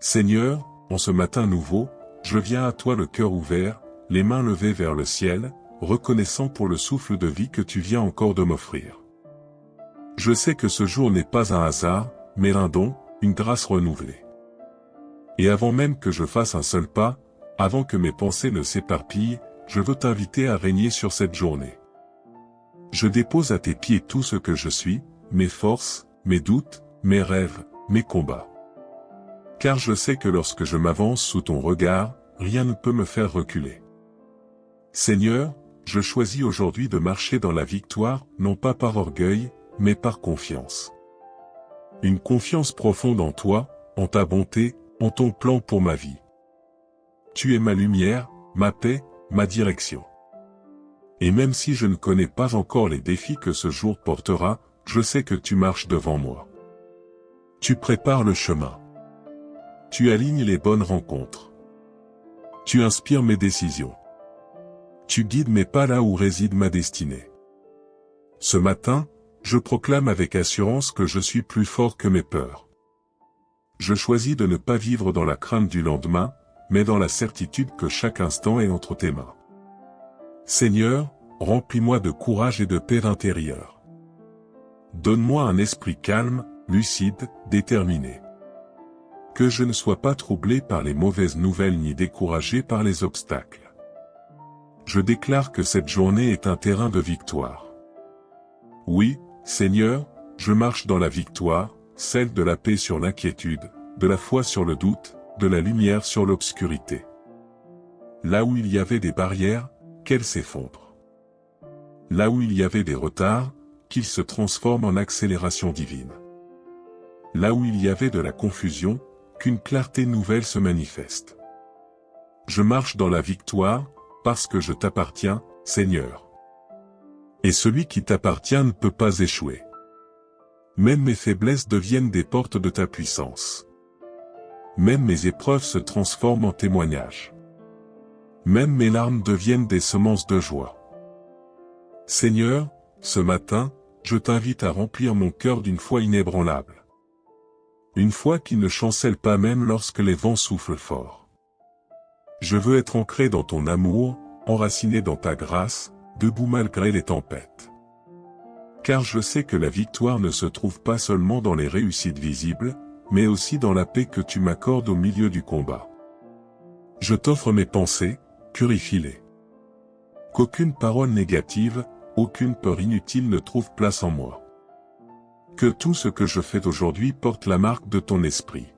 Seigneur, en ce matin nouveau, je viens à toi le cœur ouvert, les mains levées vers le ciel, reconnaissant pour le souffle de vie que tu viens encore de m'offrir. Je sais que ce jour n'est pas un hasard, mais un don, une grâce renouvelée. Et avant même que je fasse un seul pas, avant que mes pensées ne s'éparpillent, je veux t'inviter à régner sur cette journée. Je dépose à tes pieds tout ce que je suis, mes forces, mes doutes, mes rêves, mes combats. Car je sais que lorsque je m'avance sous ton regard, rien ne peut me faire reculer. Seigneur, je choisis aujourd'hui de marcher dans la victoire, non pas par orgueil, mais par confiance. Une confiance profonde en toi, en ta bonté, en ton plan pour ma vie. Tu es ma lumière, ma paix, ma direction. Et même si je ne connais pas encore les défis que ce jour portera, je sais que tu marches devant moi. Tu prépares le chemin. Tu alignes les bonnes rencontres. Tu inspires mes décisions. Tu guides mes pas là où réside ma destinée. Ce matin, je proclame avec assurance que je suis plus fort que mes peurs. Je choisis de ne pas vivre dans la crainte du lendemain, mais dans la certitude que chaque instant est entre tes mains. Seigneur, remplis-moi de courage et de paix intérieure. Donne-moi un esprit calme, lucide, déterminé. Que je ne sois pas troublé par les mauvaises nouvelles ni découragé par les obstacles. Je déclare que cette journée est un terrain de victoire. Oui, Seigneur, je marche dans la victoire, celle de la paix sur l'inquiétude, de la foi sur le doute, de la lumière sur l'obscurité. Là où il y avait des barrières, qu'elles s'effondrent. Là où il y avait des retards, qu'ils se transforment en accélération divine. Là où il y avait de la confusion, qu'une clarté nouvelle se manifeste. Je marche dans la victoire, parce que je t'appartiens, Seigneur. Et celui qui t'appartient ne peut pas échouer. Même mes faiblesses deviennent des portes de ta puissance. Même mes épreuves se transforment en témoignages. Même mes larmes deviennent des semences de joie. Seigneur, ce matin, je t'invite à remplir mon cœur d'une foi inébranlable. Une foi qui ne chancelle pas même lorsque les vents soufflent fort. Je veux être ancré dans ton amour, enraciné dans ta grâce, debout malgré les tempêtes. Car je sais que la victoire ne se trouve pas seulement dans les réussites visibles, mais aussi dans la paix que tu m'accordes au milieu du combat. Je t'offre mes pensées, purifie-les. Qu'aucune parole négative, aucune peur inutile ne trouve place en moi. Que tout ce que je fais aujourd'hui porte la marque de ton esprit.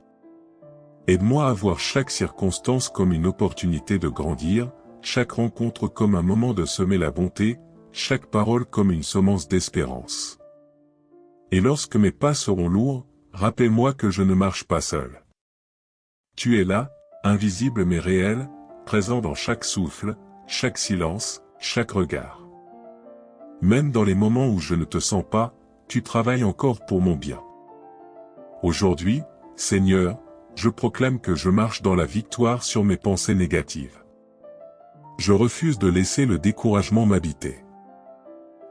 Aide-moi à voir chaque circonstance comme une opportunité de grandir, chaque rencontre comme un moment de semer la bonté, chaque parole comme une semence d'espérance. Et lorsque mes pas seront lourds, rappelle-moi que je ne marche pas seul. Tu es là, invisible mais réel, présent dans chaque souffle, chaque silence, chaque regard. Même dans les moments où je ne te sens pas, tu travailles encore pour mon bien. Aujourd'hui, Seigneur, je proclame que je marche dans la victoire sur mes pensées négatives. Je refuse de laisser le découragement m'habiter.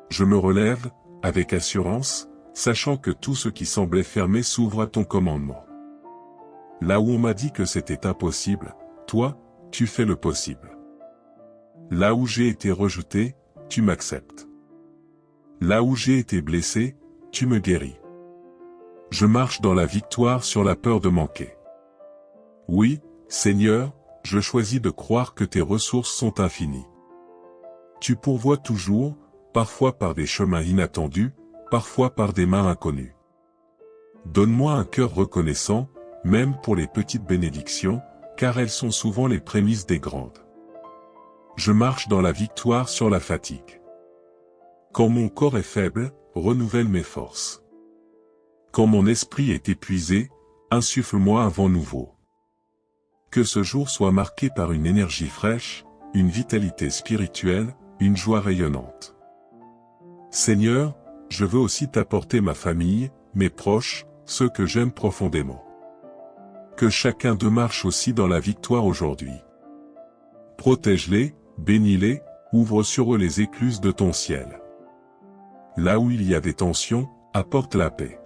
Je me relève, avec assurance, sachant que tout ce qui semblait fermé s'ouvre à ton commandement. Là où on m'a dit que c'était impossible, toi, tu fais le possible. Là où j'ai été rejeté, tu m'acceptes. Là où j'ai été blessé, tu me guéris. Je marche dans la victoire sur la peur de manquer. Oui, Seigneur, je choisis de croire que tes ressources sont infinies. Tu pourvois toujours, parfois par des chemins inattendus, parfois par des mains inconnues. Donne-moi un cœur reconnaissant, même pour les petites bénédictions, car elles sont souvent les prémices des grandes. Je marche dans la victoire sur la fatigue. Quand mon corps est faible, renouvelle mes forces. Quand mon esprit est épuisé, insuffle-moi un vent nouveau. Que ce jour soit marqué par une énergie fraîche, une vitalité spirituelle, une joie rayonnante. Seigneur, je veux aussi t'apporter ma famille, mes proches, ceux que j'aime profondément. Que chacun d'eux marche aussi dans la victoire aujourd'hui. Protège-les, bénis-les, ouvre sur eux les écluses de ton ciel. Là où il y a des tensions, apporte la paix.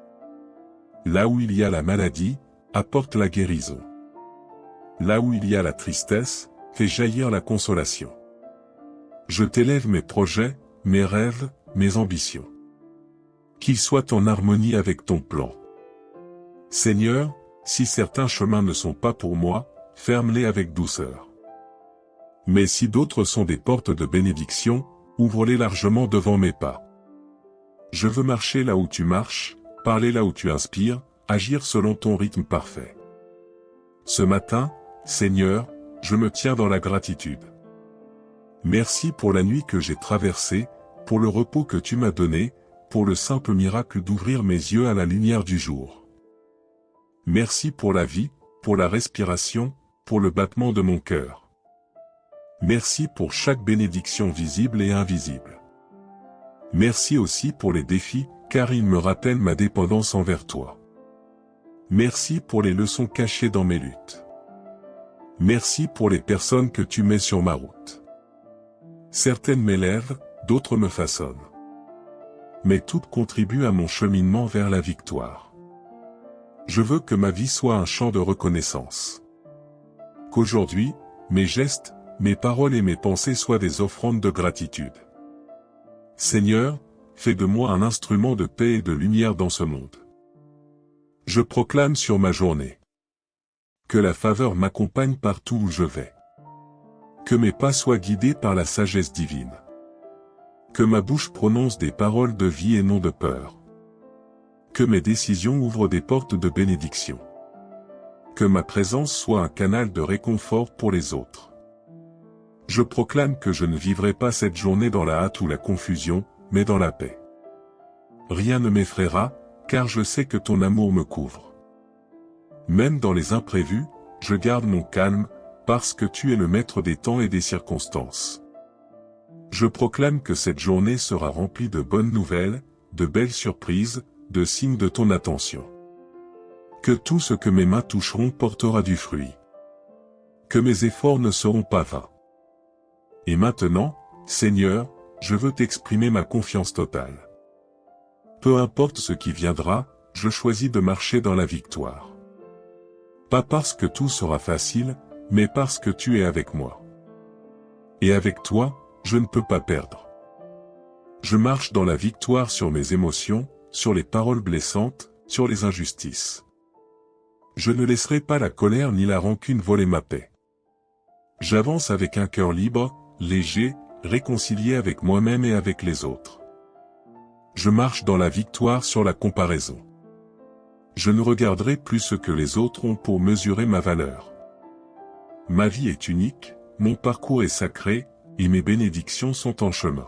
Là où il y a la maladie, apporte la guérison. là où il y a la tristesse, fais jaillir la consolation. Je t'élève mes projets, mes rêves, mes ambitions. Qu'ils soient en harmonie avec ton plan. Seigneur, si certains chemins ne sont pas pour moi, ferme-les avec douceur. Mais si d'autres sont des portes de bénédiction, ouvre-les largement devant mes pas. Je veux marcher là où tu marches, parler là où tu inspires, agir selon ton rythme parfait. Ce matin, Seigneur, je me tiens dans la gratitude. Merci pour la nuit que j'ai traversée, pour le repos que tu m'as donné, pour le simple miracle d'ouvrir mes yeux à la lumière du jour. Merci pour la vie, pour la respiration, pour le battement de mon cœur. Merci pour chaque bénédiction visible et invisible. Merci aussi pour les défis, car ils me rappellent ma dépendance envers toi. Merci pour les leçons cachées dans mes luttes. Merci pour les personnes que tu mets sur ma route. Certaines m'élèvent, d'autres me façonnent. Mais toutes contribuent à mon cheminement vers la victoire. Je veux que ma vie soit un chant de reconnaissance. Qu'aujourd'hui, mes gestes, mes paroles et mes pensées soient des offrandes de gratitude. Seigneur, fais de moi un instrument de paix et de lumière dans ce monde. Je proclame sur ma journée. Que la faveur m'accompagne partout où je vais. Que mes pas soient guidés par la sagesse divine. Que ma bouche prononce des paroles de vie et non de peur. Que mes décisions ouvrent des portes de bénédiction. Que ma présence soit un canal de réconfort pour les autres. Je proclame que je ne vivrai pas cette journée dans la hâte ou la confusion, mais dans la paix. Rien ne m'effraiera, car je sais que ton amour me couvre. Même dans les imprévus, je garde mon calme, parce que tu es le maître des temps et des circonstances. Je proclame que cette journée sera remplie de bonnes nouvelles, de belles surprises, de signes de ton attention. Que tout ce que mes mains toucheront portera du fruit. Que mes efforts ne seront pas vains. Et maintenant, Seigneur, je veux t'exprimer ma confiance totale. Peu importe ce qui viendra, je choisis de marcher dans la victoire. Pas parce que tout sera facile, mais parce que tu es avec moi. Et avec toi, je ne peux pas perdre. Je marche dans la victoire sur mes émotions, sur les paroles blessantes, sur les injustices. Je ne laisserai pas la colère ni la rancune voler ma paix. J'avance avec un cœur libre, léger, réconcilié avec moi-même et avec les autres. Je marche dans la victoire sur la comparaison. Je ne regarderai plus ce que les autres ont pour mesurer ma valeur. Ma vie est unique, mon parcours est sacré, et mes bénédictions sont en chemin.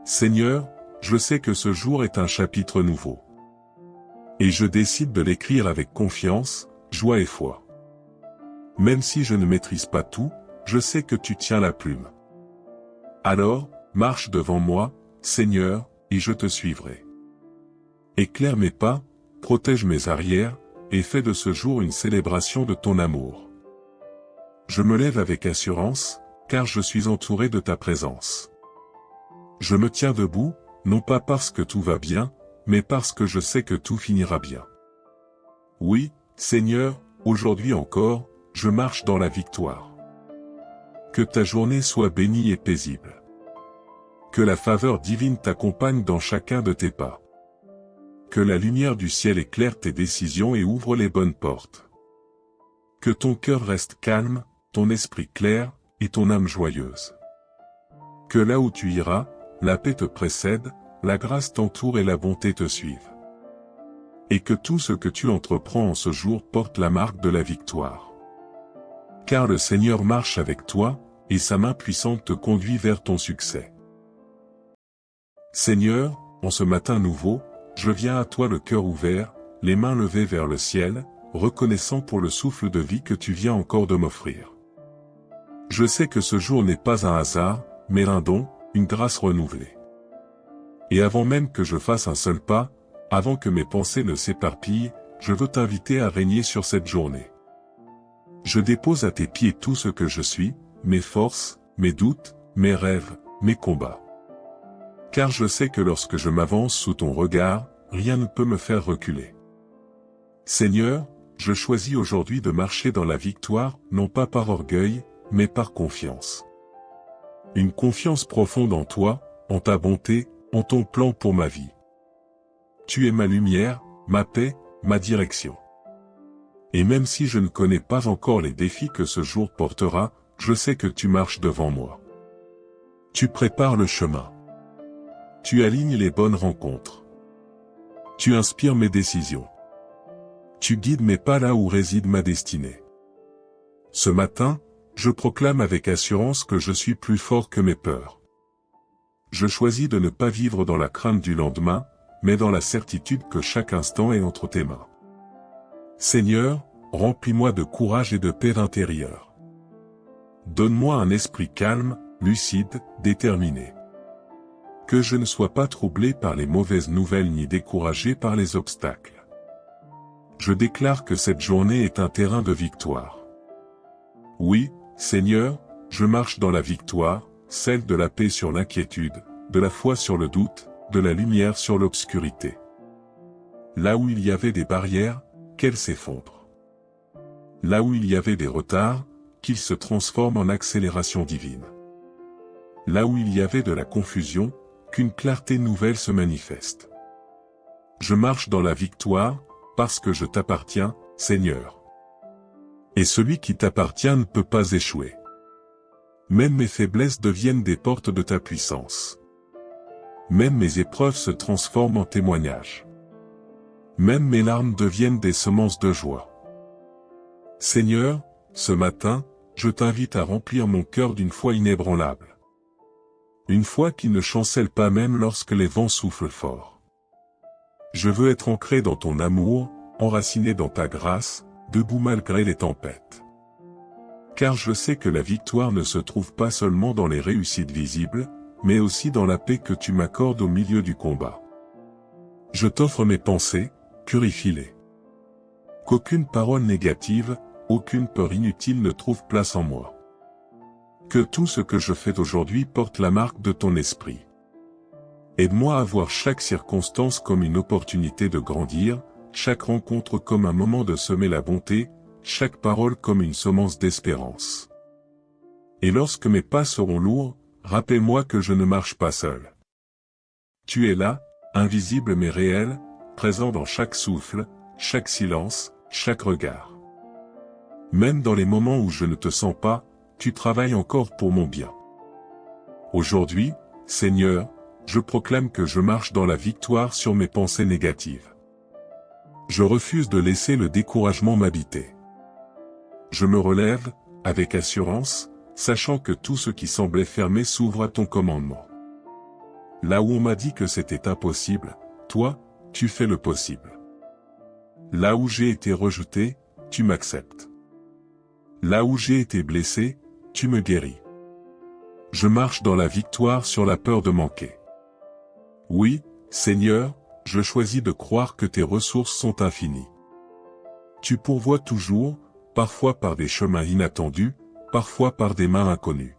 Seigneur, je sais que ce jour est un chapitre nouveau. Et je décide de l'écrire avec confiance, joie et foi. Même si je ne maîtrise pas tout, je sais que tu tiens la plume. Alors, marche devant moi, Seigneur, et je te suivrai. Éclaire mes pas, protège mes arrières, et fais de ce jour une célébration de ton amour. Je me lève avec assurance, car je suis entouré de ta présence. Je me tiens debout, non pas parce que tout va bien, mais parce que je sais que tout finira bien. Oui, Seigneur, aujourd'hui encore, je marche dans la victoire. Que ta journée soit bénie et paisible. Que la faveur divine t'accompagne dans chacun de tes pas. Que la lumière du ciel éclaire tes décisions et ouvre les bonnes portes. Que ton cœur reste calme, ton esprit clair, et ton âme joyeuse. Que là où tu iras, la paix te précède, la grâce t'entoure et la bonté te suive. Et que tout ce que tu entreprends en ce jour porte la marque de la victoire. Car le Seigneur marche avec toi, et sa main puissante te conduit vers ton succès. Seigneur, en ce matin nouveau, je viens à toi le cœur ouvert, les mains levées vers le ciel, reconnaissant pour le souffle de vie que tu viens encore de m'offrir. Je sais que ce jour n'est pas un hasard, mais un don, une grâce renouvelée. Et avant même que je fasse un seul pas, avant que mes pensées ne s'éparpillent, je veux t'inviter à régner sur cette journée. Je dépose à tes pieds tout ce que je suis, mes forces, mes doutes, mes rêves, mes combats. Car je sais que lorsque je m'avance sous ton regard, rien ne peut me faire reculer. Seigneur, je choisis aujourd'hui de marcher dans la victoire, non pas par orgueil, mais par confiance. Une confiance profonde en toi, en ta bonté, en ton plan pour ma vie. Tu es ma lumière, ma paix, ma direction. Et même si je ne connais pas encore les défis que ce jour portera, je sais que tu marches devant moi. Tu prépares le chemin. Tu alignes les bonnes rencontres. Tu inspires mes décisions. Tu guides mes pas là où réside ma destinée. Ce matin, je proclame avec assurance que je suis plus fort que mes peurs. Je choisis de ne pas vivre dans la crainte du lendemain, mais dans la certitude que chaque instant est entre tes mains. Seigneur, remplis-moi de courage et de paix intérieure. Donne-moi un esprit calme, lucide, déterminé. Que je ne sois pas troublé par les mauvaises nouvelles ni découragé par les obstacles. Je déclare que cette journée est un terrain de victoire. Oui, Seigneur, je marche dans la victoire, celle de la paix sur l'inquiétude, de la foi sur le doute, de la lumière sur l'obscurité. Là où il y avait des barrières, qu'elles s'effondrent. Là où il y avait des retards, qu'ils se transforment en accélération divine. Là où il y avait de la confusion, qu'une clarté nouvelle se manifeste. Je marche dans la victoire, parce que je t'appartiens, Seigneur. Et celui qui t'appartient ne peut pas échouer. Même mes faiblesses deviennent des portes de ta puissance. Même mes épreuves se transforment en témoignages. Même mes larmes deviennent des semences de joie. Seigneur, ce matin, je t'invite à remplir mon cœur d'une foi inébranlable. Une foi qui ne chancelle pas même lorsque les vents soufflent fort. Je veux être ancré dans ton amour, enraciné dans ta grâce, debout malgré les tempêtes. Car je sais que la victoire ne se trouve pas seulement dans les réussites visibles, mais aussi dans la paix que tu m'accordes au milieu du combat. Je t'offre mes pensées, purifie-les. Qu'aucune parole négative, aucune peur inutile ne trouve place en moi. Que tout ce que je fais aujourd'hui porte la marque de ton esprit. Aide-moi à voir chaque circonstance comme une opportunité de grandir, chaque rencontre comme un moment de semer la bonté, chaque parole comme une semence d'espérance. Et lorsque mes pas seront lourds, rappelle-moi que je ne marche pas seul. Tu es là, invisible mais réel, présent dans chaque souffle, chaque silence, chaque regard. Même dans les moments où je ne te sens pas, tu travailles encore pour mon bien. Aujourd'hui, Seigneur, je proclame que je marche dans la victoire sur mes pensées négatives. Je refuse de laisser le découragement m'habiter. Je me relève, avec assurance, sachant que tout ce qui semblait fermé s'ouvre à ton commandement. Là où on m'a dit que c'était impossible, toi, tu fais le possible. Là où j'ai été rejeté, tu m'acceptes. Là où j'ai été blessé, tu me guéris. Je marche dans la victoire sur la peur de manquer. Oui, Seigneur, je choisis de croire que tes ressources sont infinies. Tu pourvois toujours, parfois par des chemins inattendus, parfois par des mains inconnues.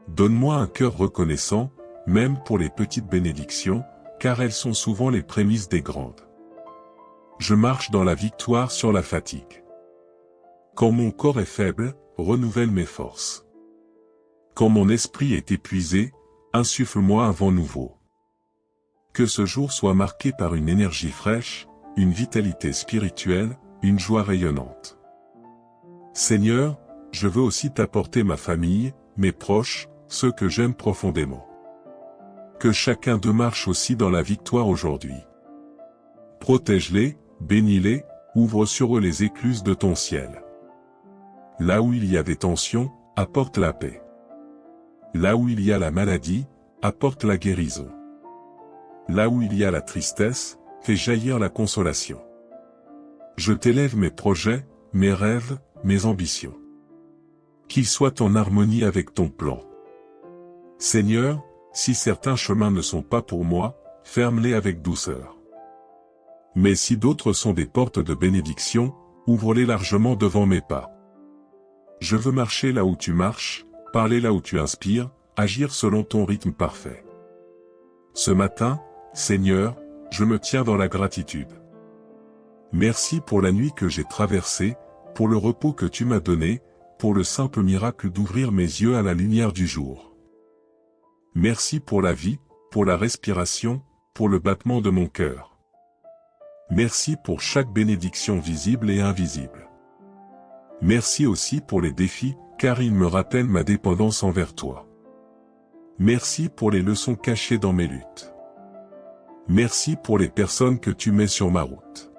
Donne-moi un cœur reconnaissant, même pour les petites bénédictions, car elles sont souvent les prémices des grandes. Je marche dans la victoire sur la fatigue. Quand mon corps est faible, renouvelle mes forces. Quand mon esprit est épuisé, insuffle-moi un vent nouveau. Que ce jour soit marqué par une énergie fraîche, une vitalité spirituelle, une joie rayonnante. Seigneur, je veux aussi t'apporter ma famille, mes proches, ceux que j'aime profondément. Que chacun d'eux marche aussi dans la victoire aujourd'hui. Protège-les, bénis-les, ouvre sur eux les écluses de ton ciel. Là où il y a des tensions, apporte la paix. Là où il y a la maladie, apporte la guérison. Là où il y a la tristesse, fais jaillir la consolation. Je t'élève mes projets, mes rêves, mes ambitions. Qu'ils soient en harmonie avec ton plan. Seigneur, si certains chemins ne sont pas pour moi, ferme-les avec douceur. Mais si d'autres sont des portes de bénédiction, ouvre-les largement devant mes pas. Je veux marcher là où tu marches, parler là où tu inspires, agir selon ton rythme parfait. Ce matin, Seigneur, je me tiens dans la gratitude. Merci pour la nuit que j'ai traversée, pour le repos que tu m'as donné, pour le simple miracle d'ouvrir mes yeux à la lumière du jour. Merci pour la vie, pour la respiration, pour le battement de mon cœur. Merci pour chaque bénédiction visible et invisible. Merci aussi pour les défis, car ils me rappellent ma dépendance envers toi. Merci pour les leçons cachées dans mes luttes. Merci pour les personnes que tu mets sur ma route.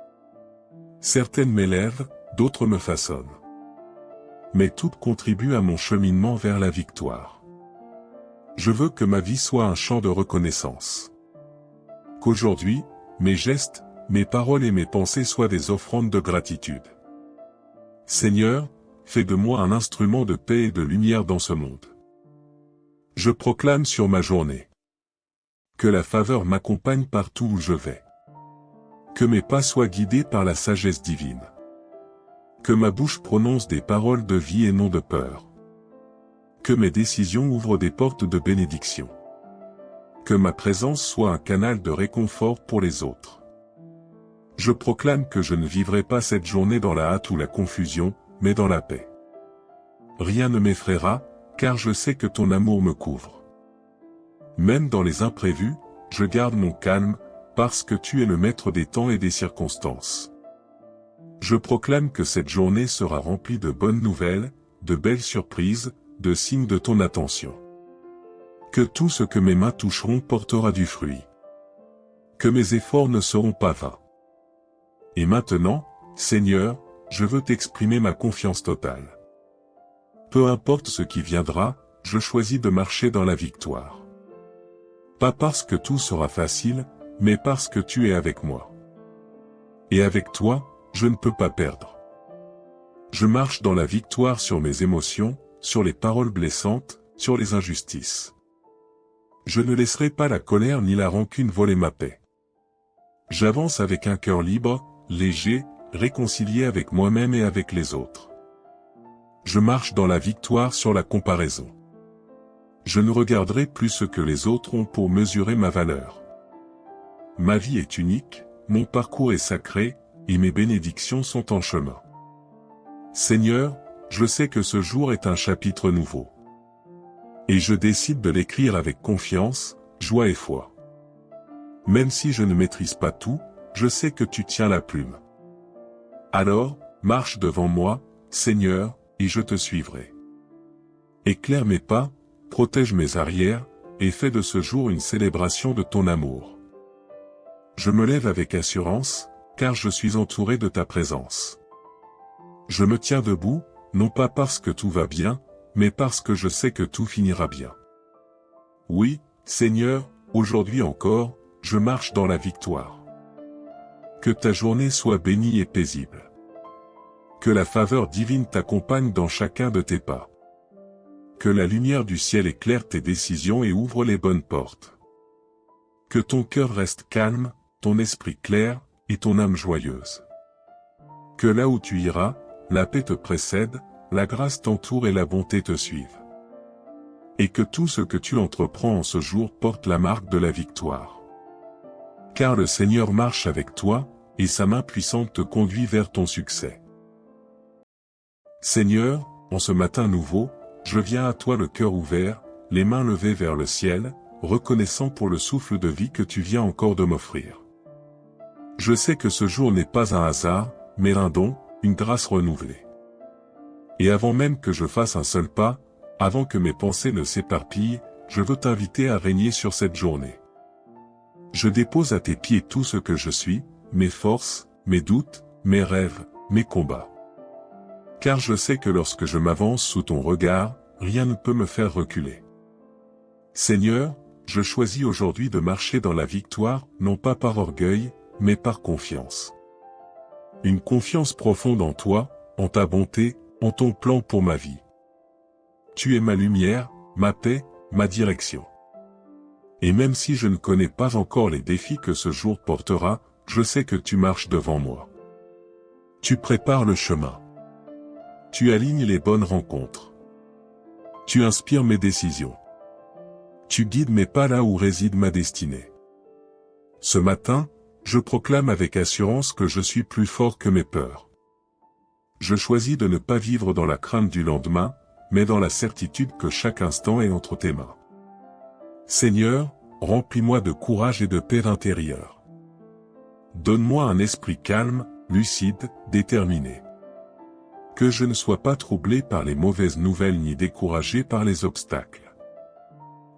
Certaines m'élèvent, d'autres me façonnent. Mais toutes contribuent à mon cheminement vers la victoire. Je veux que ma vie soit un chant de reconnaissance. Qu'aujourd'hui, mes gestes, mes paroles et mes pensées soient des offrandes de gratitude. Seigneur, fais de moi un instrument de paix et de lumière dans ce monde. Je proclame sur ma journée que la faveur m'accompagne partout où je vais. Que mes pas soient guidés par la sagesse divine. Que ma bouche prononce des paroles de vie et non de peur. Que mes décisions ouvrent des portes de bénédiction. Que ma présence soit un canal de réconfort pour les autres. Je proclame que je ne vivrai pas cette journée dans la hâte ou la confusion, mais dans la paix. Rien ne m'effraiera, car je sais que ton amour me couvre. Même dans les imprévus, je garde mon calme, parce que tu es le maître des temps et des circonstances. Je proclame que cette journée sera remplie de bonnes nouvelles, de belles surprises, de signes de ton attention. Que tout ce que mes mains toucheront portera du fruit. Que mes efforts ne seront pas vains. Et maintenant, Seigneur, je veux t'exprimer ma confiance totale. Peu importe ce qui viendra, je choisis de marcher dans la victoire. Pas parce que tout sera facile, mais parce que tu es avec moi. Et avec toi, je ne peux pas perdre. Je marche dans la victoire sur mes émotions, sur les paroles blessantes, sur les injustices. Je ne laisserai pas la colère ni la rancune voler ma paix. J'avance avec un cœur libre, léger, réconcilié avec moi-même et avec les autres. Je marche dans la victoire sur la comparaison. Je ne regarderai plus ce que les autres ont pour mesurer ma valeur. Ma vie est unique, mon parcours est sacré, et mes bénédictions sont en chemin. Seigneur, je sais que ce jour est un chapitre nouveau. Et je décide de l'écrire avec confiance, joie et foi. Même si je ne maîtrise pas tout, je sais que tu tiens la plume. Alors, marche devant moi, Seigneur, et je te suivrai. Éclaire mes pas, protège mes arrières, et fais de ce jour une célébration de ton amour. Je me lève avec assurance, car je suis entouré de ta présence. Je me tiens debout, non pas parce que tout va bien, mais parce que je sais que tout finira bien. Oui, Seigneur, aujourd'hui encore, je marche dans la victoire. Que ta journée soit bénie et paisible. Que la faveur divine t'accompagne dans chacun de tes pas. Que la lumière du ciel éclaire tes décisions et ouvre les bonnes portes. Que ton cœur reste calme, ton esprit clair, et ton âme joyeuse. Que là où tu iras, la paix te précède, la grâce t'entoure et la bonté te suive. Et que tout ce que tu entreprends en ce jour porte la marque de la victoire. Car le Seigneur marche avec toi, et sa main puissante te conduit vers ton succès. Seigneur, en ce matin nouveau, je viens à toi le cœur ouvert, les mains levées vers le ciel, reconnaissant pour le souffle de vie que tu viens encore de m'offrir. Je sais que ce jour n'est pas un hasard, mais un don, une grâce renouvelée. Et avant même que je fasse un seul pas, avant que mes pensées ne s'éparpillent, je veux t'inviter à régner sur cette journée. Je dépose à tes pieds tout ce que je suis, mes forces, mes doutes, mes rêves, mes combats. Car je sais que lorsque je m'avance sous ton regard, rien ne peut me faire reculer. Seigneur, je choisis aujourd'hui de marcher dans la victoire, non pas par orgueil, mais par confiance. Une confiance profonde en toi, en ta bonté, en ton plan pour ma vie. Tu es ma lumière, ma paix, ma direction. Et même si je ne connais pas encore les défis que ce jour portera, je sais que tu marches devant moi. Tu prépares le chemin. Tu alignes les bonnes rencontres. Tu inspires mes décisions. Tu guides mes pas là où réside ma destinée. Ce matin, Je proclame avec assurance que je suis plus fort que mes peurs. Je choisis de ne pas vivre dans la crainte du lendemain, mais dans la certitude que chaque instant est entre tes mains. Seigneur, remplis-moi de courage et de paix intérieure. Donne-moi un esprit calme, lucide, déterminé. Que je ne sois pas troublé par les mauvaises nouvelles ni découragé par les obstacles.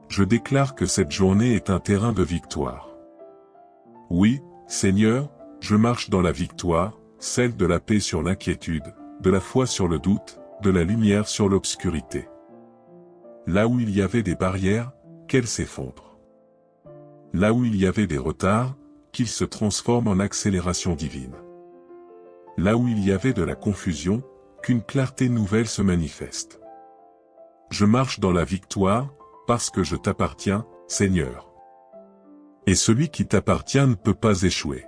Je déclare que cette journée est un terrain de victoire. Oui, Seigneur, je marche dans la victoire, celle de la paix sur l'inquiétude, de la foi sur le doute, de la lumière sur l'obscurité. Là où il y avait des barrières, qu'elles s'effondrent. Là où il y avait des retards, qu'ils se transforment en accélération divine. Là où il y avait de la confusion, qu'une clarté nouvelle se manifeste. Je marche dans la victoire, parce que je t'appartiens, Seigneur. Et celui qui t'appartient ne peut pas échouer.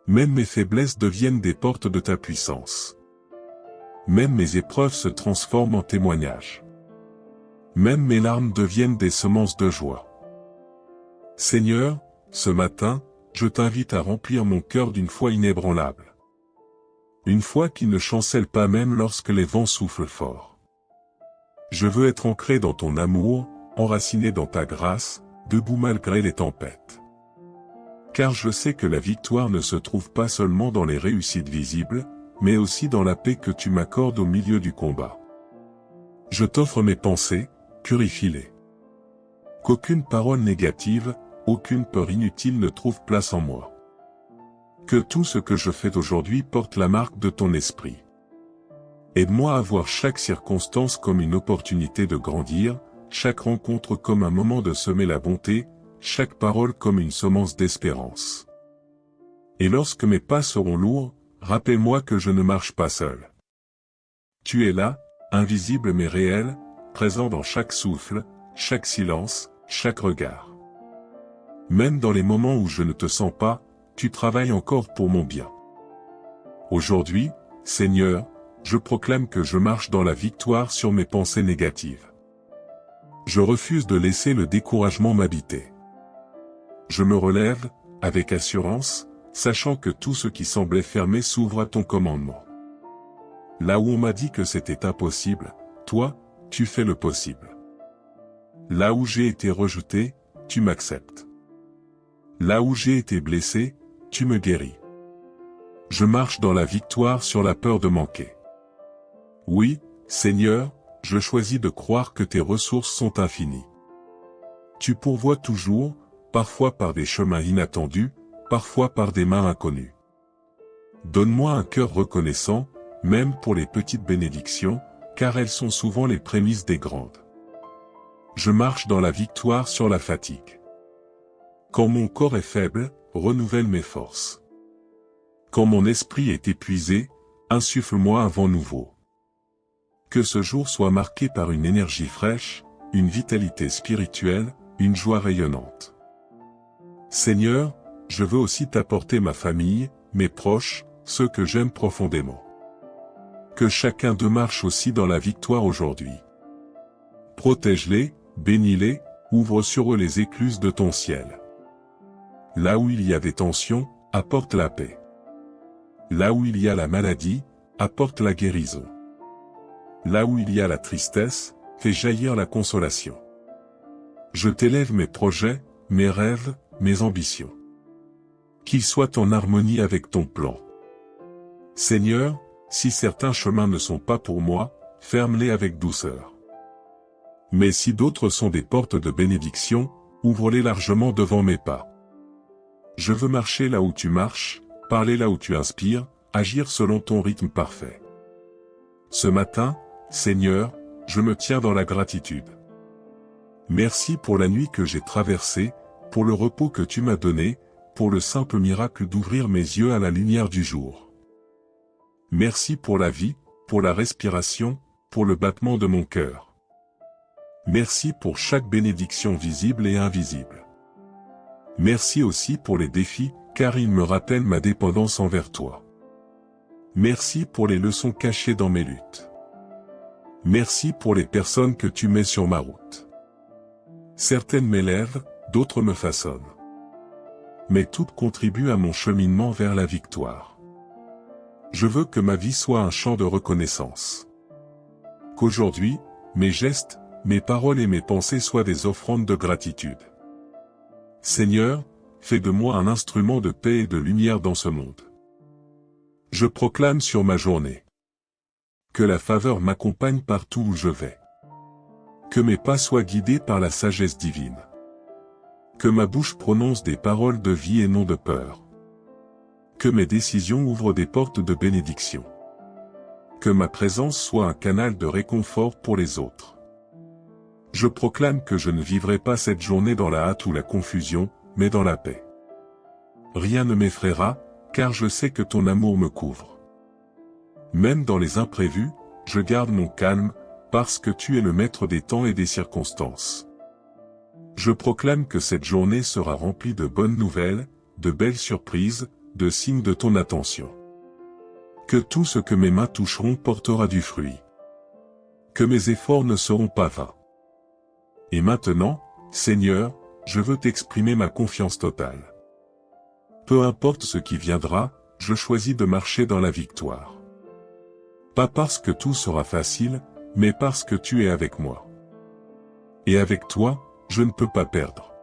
Même mes faiblesses deviennent des portes de ta puissance. Même mes épreuves se transforment en témoignages. Même mes larmes deviennent des semences de joie. Seigneur, ce matin, je t'invite à remplir mon cœur d'une foi inébranlable. Une foi qui ne chancelle pas même lorsque les vents soufflent fort. Je veux être ancré dans ton amour, enraciné dans ta grâce, debout malgré les tempêtes. Car je sais que la victoire ne se trouve pas seulement dans les réussites visibles, mais aussi dans la paix que tu m'accordes au milieu du combat. Je t'offre mes pensées, purifie-les. Qu'aucune parole négative, aucune peur inutile ne trouve place en moi. Que tout ce que je fais d'aujourd'hui porte la marque de ton esprit. Aide-moi à voir chaque circonstance comme une opportunité de grandir, chaque rencontre comme un moment de semer la bonté, chaque parole comme une semence d'espérance. Et lorsque mes pas seront lourds, rappelle-moi que je ne marche pas seul. Tu es là, invisible mais réel, présent dans chaque souffle, chaque silence, chaque regard. Même dans les moments où je ne te sens pas, tu travailles encore pour mon bien. Aujourd'hui, Seigneur, je proclame que je marche dans la victoire sur mes pensées négatives. Je refuse de laisser le découragement m'habiter. Je me relève, avec assurance, sachant que tout ce qui semblait fermé s'ouvre à ton commandement. Là où on m'a dit que c'était impossible, toi, tu fais le possible. Là où j'ai été rejeté, tu m'acceptes. Là où j'ai été blessé, tu me guéris. Je marche dans la victoire sur la peur de manquer. Oui, Seigneur, je choisis de croire que tes ressources sont infinies. Tu pourvois toujours, parfois par des chemins inattendus, parfois par des mains inconnues. Donne-moi un cœur reconnaissant, même pour les petites bénédictions, car elles sont souvent les prémices des grandes. Je marche dans la victoire sur la fatigue. Quand mon corps est faible, renouvelle mes forces. Quand mon esprit est épuisé, insuffle-moi un vent nouveau. Que ce jour soit marqué par une énergie fraîche, une vitalité spirituelle, une joie rayonnante. Seigneur, je veux aussi t'apporter ma famille, mes proches, ceux que j'aime profondément. Que chacun d'eux marche aussi dans la victoire aujourd'hui. Protège-les, bénis-les, ouvre sur eux les écluses de ton ciel. Là où il y a des tensions, apporte la paix. Là où il y a la maladie, apporte la guérison. Là où il y a la tristesse, fais jaillir la consolation. Je t'élève mes projets, mes rêves, mes ambitions. Qu'ils soient en harmonie avec ton plan. Seigneur, si certains chemins ne sont pas pour moi, ferme-les avec douceur. Mais si d'autres sont des portes de bénédiction, ouvre-les largement devant mes pas. Je veux marcher là où tu marches, parler là où tu inspires, agir selon ton rythme parfait. Ce matin, Seigneur, je me tiens dans la gratitude. Merci pour la nuit que j'ai traversée, pour le repos que tu m'as donné, pour le simple miracle d'ouvrir mes yeux à la lumière du jour. Merci pour la vie, pour la respiration, pour le battement de mon cœur. Merci pour chaque bénédiction visible et invisible. Merci aussi pour les défis, car ils me rappellent ma dépendance envers toi. Merci pour les leçons cachées dans mes luttes. Merci pour les personnes que tu mets sur ma route. Certaines m'élèvent, d'autres me façonnent. mais toutes contribuent à mon cheminement vers la victoire. Je veux que ma vie soit un chant de reconnaissance. Qu'aujourd'hui, mes gestes, mes paroles et mes pensées soient des offrandes de gratitude. Seigneur, fais de moi un instrument de paix et de lumière dans ce monde. Je proclame sur ma journée que la faveur m'accompagne partout où je vais. Que mes pas soient guidés par la sagesse divine. Que ma bouche prononce des paroles de vie et non de peur. Que mes décisions ouvrent des portes de bénédiction. Que ma présence soit un canal de réconfort pour les autres. Je proclame que je ne vivrai pas cette journée dans la hâte ou la confusion, mais dans la paix. Rien ne m'effraiera, car je sais que ton amour me couvre. Même dans les imprévus, je garde mon calme, parce que tu es le maître des temps et des circonstances. Je proclame que cette journée sera remplie de bonnes nouvelles, de belles surprises, de signes de ton attention. Que tout ce que mes mains toucheront portera du fruit. Que mes efforts ne seront pas vains. Et maintenant, Seigneur, je veux t'exprimer ma confiance totale. Peu importe ce qui viendra, je choisis de marcher dans la victoire. Pas parce que tout sera facile, mais parce que tu es avec moi. Et avec toi, je ne peux pas perdre.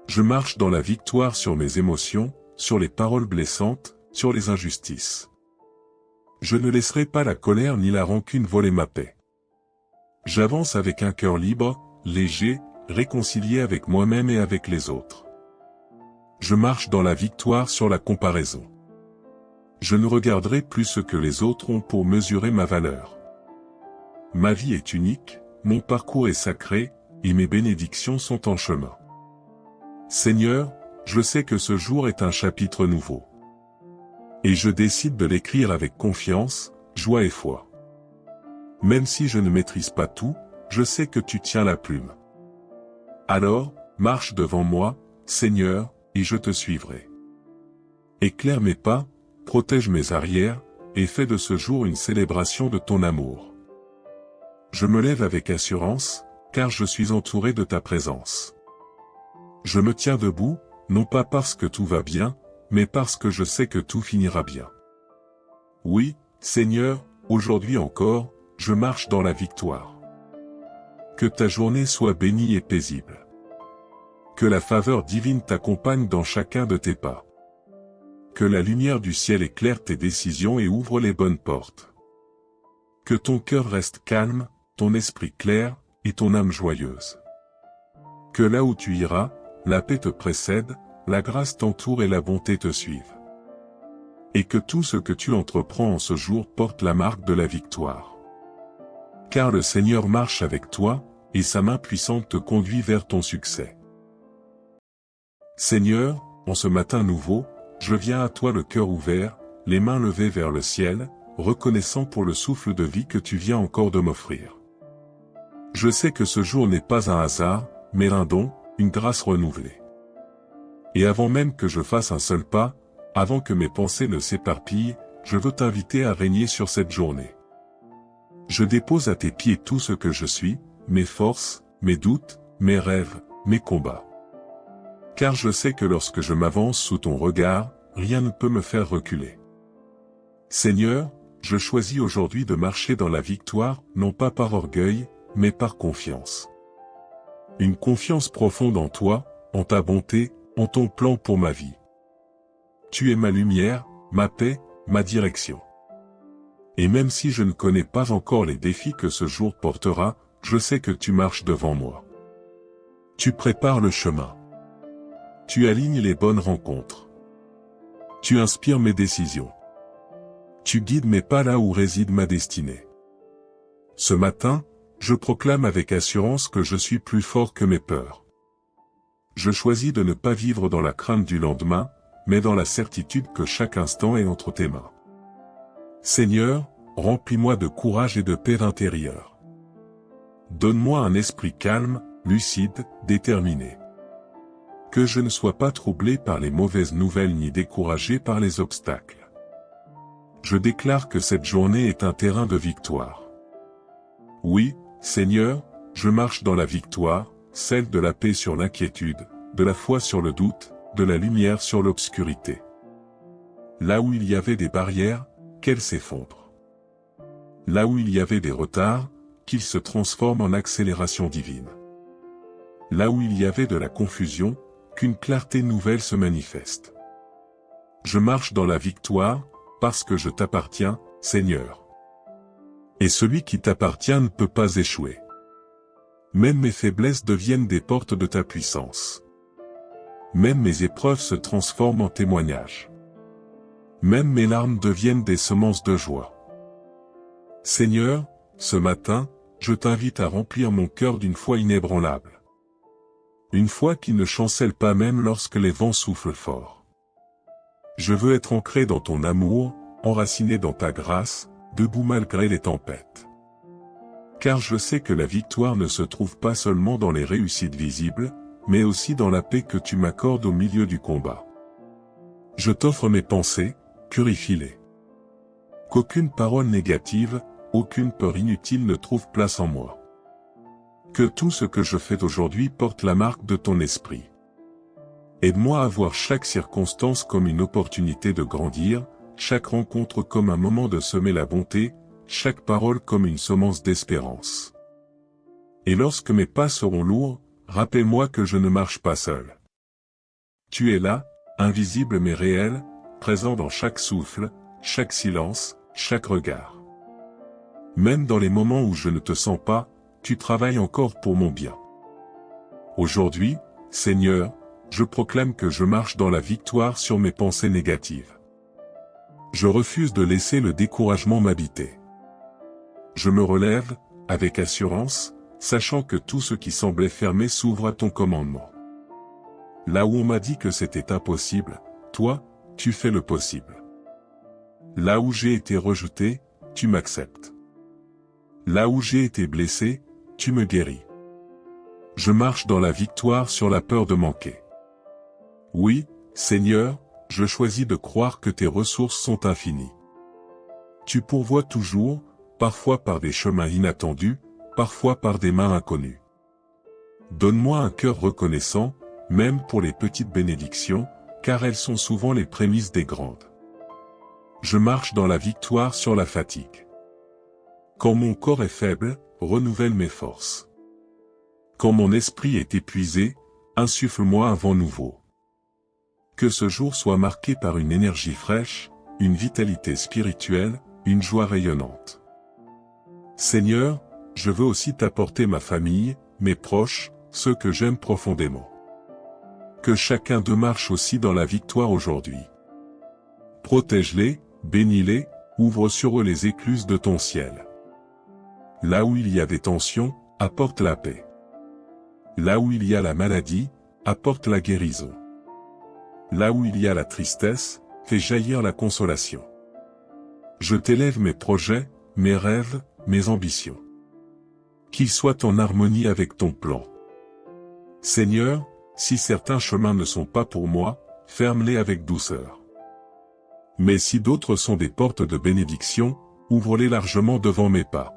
Je marche dans la victoire sur mes émotions, sur les paroles blessantes, sur les injustices. Je ne laisserai pas la colère ni la rancune voler ma paix. J'avance avec un cœur libre, léger, réconcilié avec moi-même et avec les autres. Je marche dans la victoire sur la comparaison. Je ne regarderai plus ce que les autres ont pour mesurer ma valeur. Ma vie est unique, mon parcours est sacré, et mes bénédictions sont en chemin. Seigneur, je sais que ce jour est un chapitre nouveau. Et je décide de l'écrire avec confiance, joie et foi. Même si je ne maîtrise pas tout, je sais que tu tiens la plume. Alors, marche devant moi, Seigneur, et je te suivrai. Éclaire mes pas, protège mes arrières, et fais de ce jour une célébration de ton amour. Je me lève avec assurance, car je suis entouré de ta présence. Je me tiens debout, non pas parce que tout va bien, mais parce que je sais que tout finira bien. Oui, Seigneur, aujourd'hui encore, je marche dans la victoire. Que ta journée soit bénie et paisible. Que la faveur divine t'accompagne dans chacun de tes pas. Que la lumière du ciel éclaire tes décisions et ouvre les bonnes portes. Que ton cœur reste calme, ton esprit clair, et ton âme joyeuse. Que là où tu iras, la paix te précède, la grâce t'entoure et la bonté te suive. Et que tout ce que tu entreprends en ce jour porte la marque de la victoire. Car le Seigneur marche avec toi, et sa main puissante te conduit vers ton succès. Seigneur, en ce matin nouveau, je viens à toi le cœur ouvert, les mains levées vers le ciel, reconnaissant pour le souffle de vie que tu viens encore de m'offrir. Je sais que ce jour n'est pas un hasard, mais un don, une grâce renouvelée. Et avant même que je fasse un seul pas, avant que mes pensées ne s'éparpillent, je veux t'inviter à régner sur cette journée. Je dépose à tes pieds tout ce que je suis, mes forces, mes doutes, mes rêves, mes combats. Car je sais que lorsque je m'avance sous ton regard, rien ne peut me faire reculer. Seigneur, je choisis aujourd'hui de marcher dans la victoire, non pas par orgueil, mais par confiance. Une confiance profonde en toi, en ta bonté, en ton plan pour ma vie. Tu es ma lumière, ma paix, ma direction. Et même si je ne connais pas encore les défis que ce jour portera, je sais que tu marches devant moi. Tu prépares le chemin. Tu alignes les bonnes rencontres. Tu inspires mes décisions. Tu guides mes pas là où réside ma destinée. Ce matin, je proclame avec assurance que je suis plus fort que mes peurs. Je choisis de ne pas vivre dans la crainte du lendemain, mais dans la certitude que chaque instant est entre tes mains. Seigneur, remplis-moi de courage et de paix intérieure. Donne-moi un esprit calme, lucide, déterminé. Que je ne sois pas troublé par les mauvaises nouvelles ni découragé par les obstacles. Je déclare que cette journée est un terrain de victoire. Oui, Seigneur, je marche dans la victoire, celle de la paix sur l'inquiétude, de la foi sur le doute, de la lumière sur l'obscurité. Là où il y avait des barrières, qu'elles s'effondrent. Là où il y avait des retards, qu'ils se transforment en accélération divine. Là où il y avait de la confusion, qu'une clarté nouvelle se manifeste. Je marche dans la victoire, parce que je t'appartiens, Seigneur. Et celui qui t'appartient ne peut pas échouer. Même mes faiblesses deviennent des portes de ta puissance. Même mes épreuves se transforment en témoignages. Même mes larmes deviennent des semences de joie. Seigneur, ce matin, je t'invite à remplir mon cœur d'une foi inébranlable. Une foi qui ne chancelle pas même lorsque les vents soufflent fort. Je veux être ancré dans ton amour, enraciné dans ta grâce, debout malgré les tempêtes. Car je sais que la victoire ne se trouve pas seulement dans les réussites visibles, mais aussi dans la paix que tu m'accordes au milieu du combat. Je t'offre mes pensées, purifie-les. Qu'aucune parole négative, aucune peur inutile ne trouve place en moi. Que tout ce que je fais aujourd'hui porte la marque de ton esprit. Aide-moi à voir chaque circonstance comme une opportunité de grandir, chaque rencontre comme un moment de semer la bonté, chaque parole comme une semence d'espérance. Et lorsque mes pas seront lourds, rappelle-moi que je ne marche pas seul. Tu es là, invisible mais réel, présent dans chaque souffle, chaque silence, chaque regard. Même dans les moments où je ne te sens pas, tu travailles encore pour mon bien. Aujourd'hui, Seigneur, je proclame que je marche dans la victoire sur mes pensées négatives. Je refuse de laisser le découragement m'habiter. Je me relève, avec assurance, sachant que tout ce qui semblait fermé s'ouvre à ton commandement. Là où on m'a dit que c'était impossible, toi, tu fais le possible. Là où j'ai été rejeté, tu m'acceptes. Là où j'ai été blessé, tu me guéris. Je marche dans la victoire sur la peur de manquer. Oui, Seigneur, je choisis de croire que tes ressources sont infinies. Tu pourvois toujours, parfois par des chemins inattendus, parfois par des mains inconnues. Donne-moi un cœur reconnaissant, même pour les petites bénédictions, car elles sont souvent les prémices des grandes. Je marche dans la victoire sur la fatigue. Quand mon corps est faible, renouvelle mes forces. Quand mon esprit est épuisé, insuffle-moi un vent nouveau. Que ce jour soit marqué par une énergie fraîche, une vitalité spirituelle, une joie rayonnante. Seigneur, je veux aussi t'apporter ma famille, mes proches, ceux que j'aime profondément. Que chacun d'eux marche aussi dans la victoire aujourd'hui. Protège-les, bénis-les, ouvre sur eux les écluses de ton ciel. Là où il y a des tensions, apporte la paix. Là où il y a la maladie, apporte la guérison. Là où il y a la tristesse, fais jaillir la consolation. Je t'élève mes projets, mes rêves, mes ambitions. Qu'ils soient en harmonie avec ton plan. Seigneur, si certains chemins ne sont pas pour moi, ferme-les avec douceur. Mais si d'autres sont des portes de bénédiction, ouvre-les largement devant mes pas.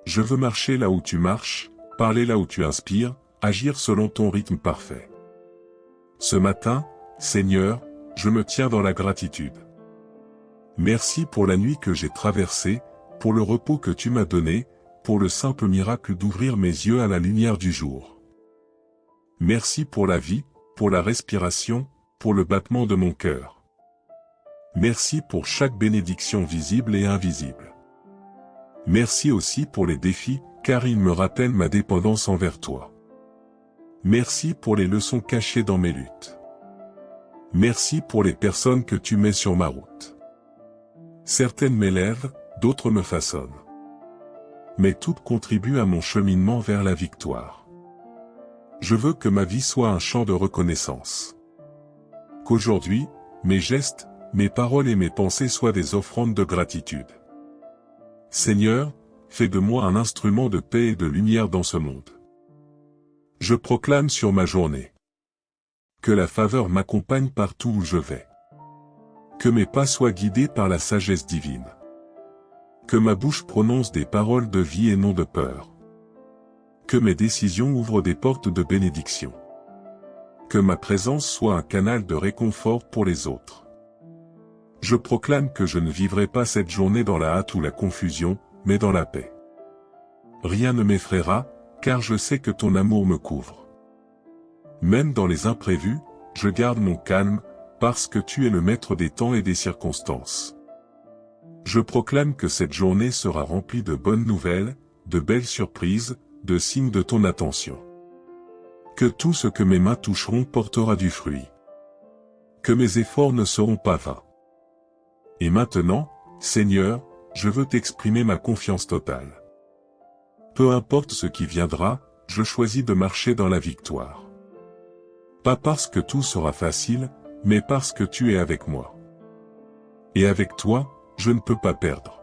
Je veux marcher là où tu marches, parler là où tu inspires, agir selon ton rythme parfait. Ce matin, Seigneur, je me tiens dans la gratitude. Merci pour la nuit que j'ai traversée, pour le repos que tu m'as donné, pour le simple miracle d'ouvrir mes yeux à la lumière du jour. Merci pour la vie, pour la respiration, pour le battement de mon cœur. Merci pour chaque bénédiction visible et invisible. Merci aussi pour les défis, car ils me rappellent ma dépendance envers toi. Merci pour les leçons cachées dans mes luttes. Merci pour les personnes que tu mets sur ma route. Certaines m'élèvent, d'autres me façonnent. Mais toutes contribuent à mon cheminement vers la victoire. Je veux que ma vie soit un chant de reconnaissance. Qu'aujourd'hui, mes gestes, mes paroles et mes pensées soient des offrandes de gratitude. Seigneur, fais de moi un instrument de paix et de lumière dans ce monde. Je proclame sur ma journée. Que la faveur m'accompagne partout où je vais. Que mes pas soient guidés par la sagesse divine. Que ma bouche prononce des paroles de vie et non de peur. Que mes décisions ouvrent des portes de bénédiction. que ma présence soit un canal de réconfort pour les autres. Je proclame que je ne vivrai pas cette journée dans la hâte ou la confusion, mais dans la paix. Rien ne m'effraiera, car je sais que ton amour me couvre. Même dans les imprévus, je garde mon calme, parce que tu es le maître des temps et des circonstances. Je proclame que cette journée sera remplie de bonnes nouvelles, de belles surprises, de signes de ton attention. Que tout ce que mes mains toucheront portera du fruit. Que mes efforts ne seront pas vains. Et maintenant, Seigneur, je veux t'exprimer ma confiance totale. Peu importe ce qui viendra, je choisis de marcher dans la victoire. Pas parce que tout sera facile, mais parce que tu es avec moi. Et avec toi, je ne peux pas perdre.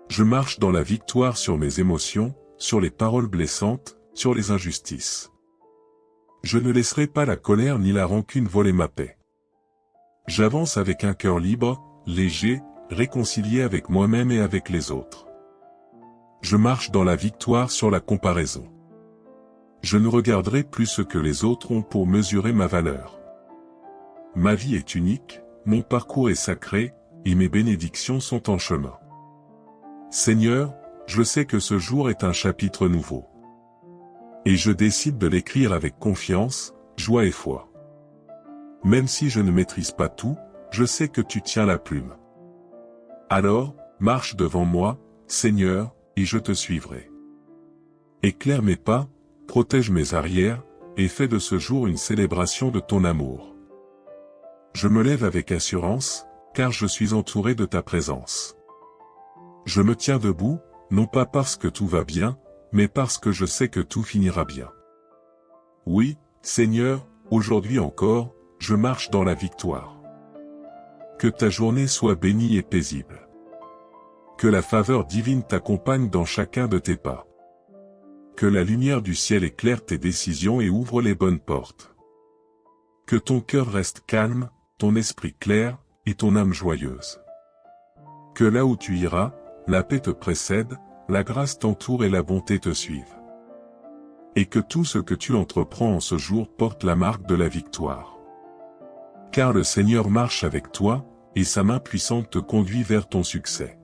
Je marche dans la victoire sur mes émotions, sur les paroles blessantes, sur les injustices. Je ne laisserai pas la colère ni la rancune voler ma paix. J'avance avec un cœur libre, léger, réconcilié avec moi-même et avec les autres. Je marche dans la victoire sur la comparaison. Je ne regarderai plus ce que les autres ont pour mesurer ma valeur. Ma vie est unique, mon parcours est sacré, et mes bénédictions sont en chemin. Seigneur, je sais que ce jour est un chapitre nouveau. Et je décide de l'écrire avec confiance, joie et foi. Même si je ne maîtrise pas tout, je sais que tu tiens la plume. Alors, marche devant moi, Seigneur, et je te suivrai. Éclaire mes pas, protège mes arrières, et fais de ce jour une célébration de ton amour. Je me lève avec assurance, car je suis entouré de ta présence. Je me tiens debout, non pas parce que tout va bien, mais parce que je sais que tout finira bien. Oui, Seigneur, aujourd'hui encore, je marche dans la victoire. Que ta journée soit bénie et paisible. Que la faveur divine t'accompagne dans chacun de tes pas. Que la lumière du ciel éclaire tes décisions et ouvre les bonnes portes. Que ton cœur reste calme, ton esprit clair, et ton âme joyeuse. Que là où tu iras, la paix te précède, la grâce t'entoure et la bonté te suive. Et que tout ce que tu entreprends en ce jour porte la marque de la victoire. Car le Seigneur marche avec toi, et sa main puissante te conduit vers ton succès.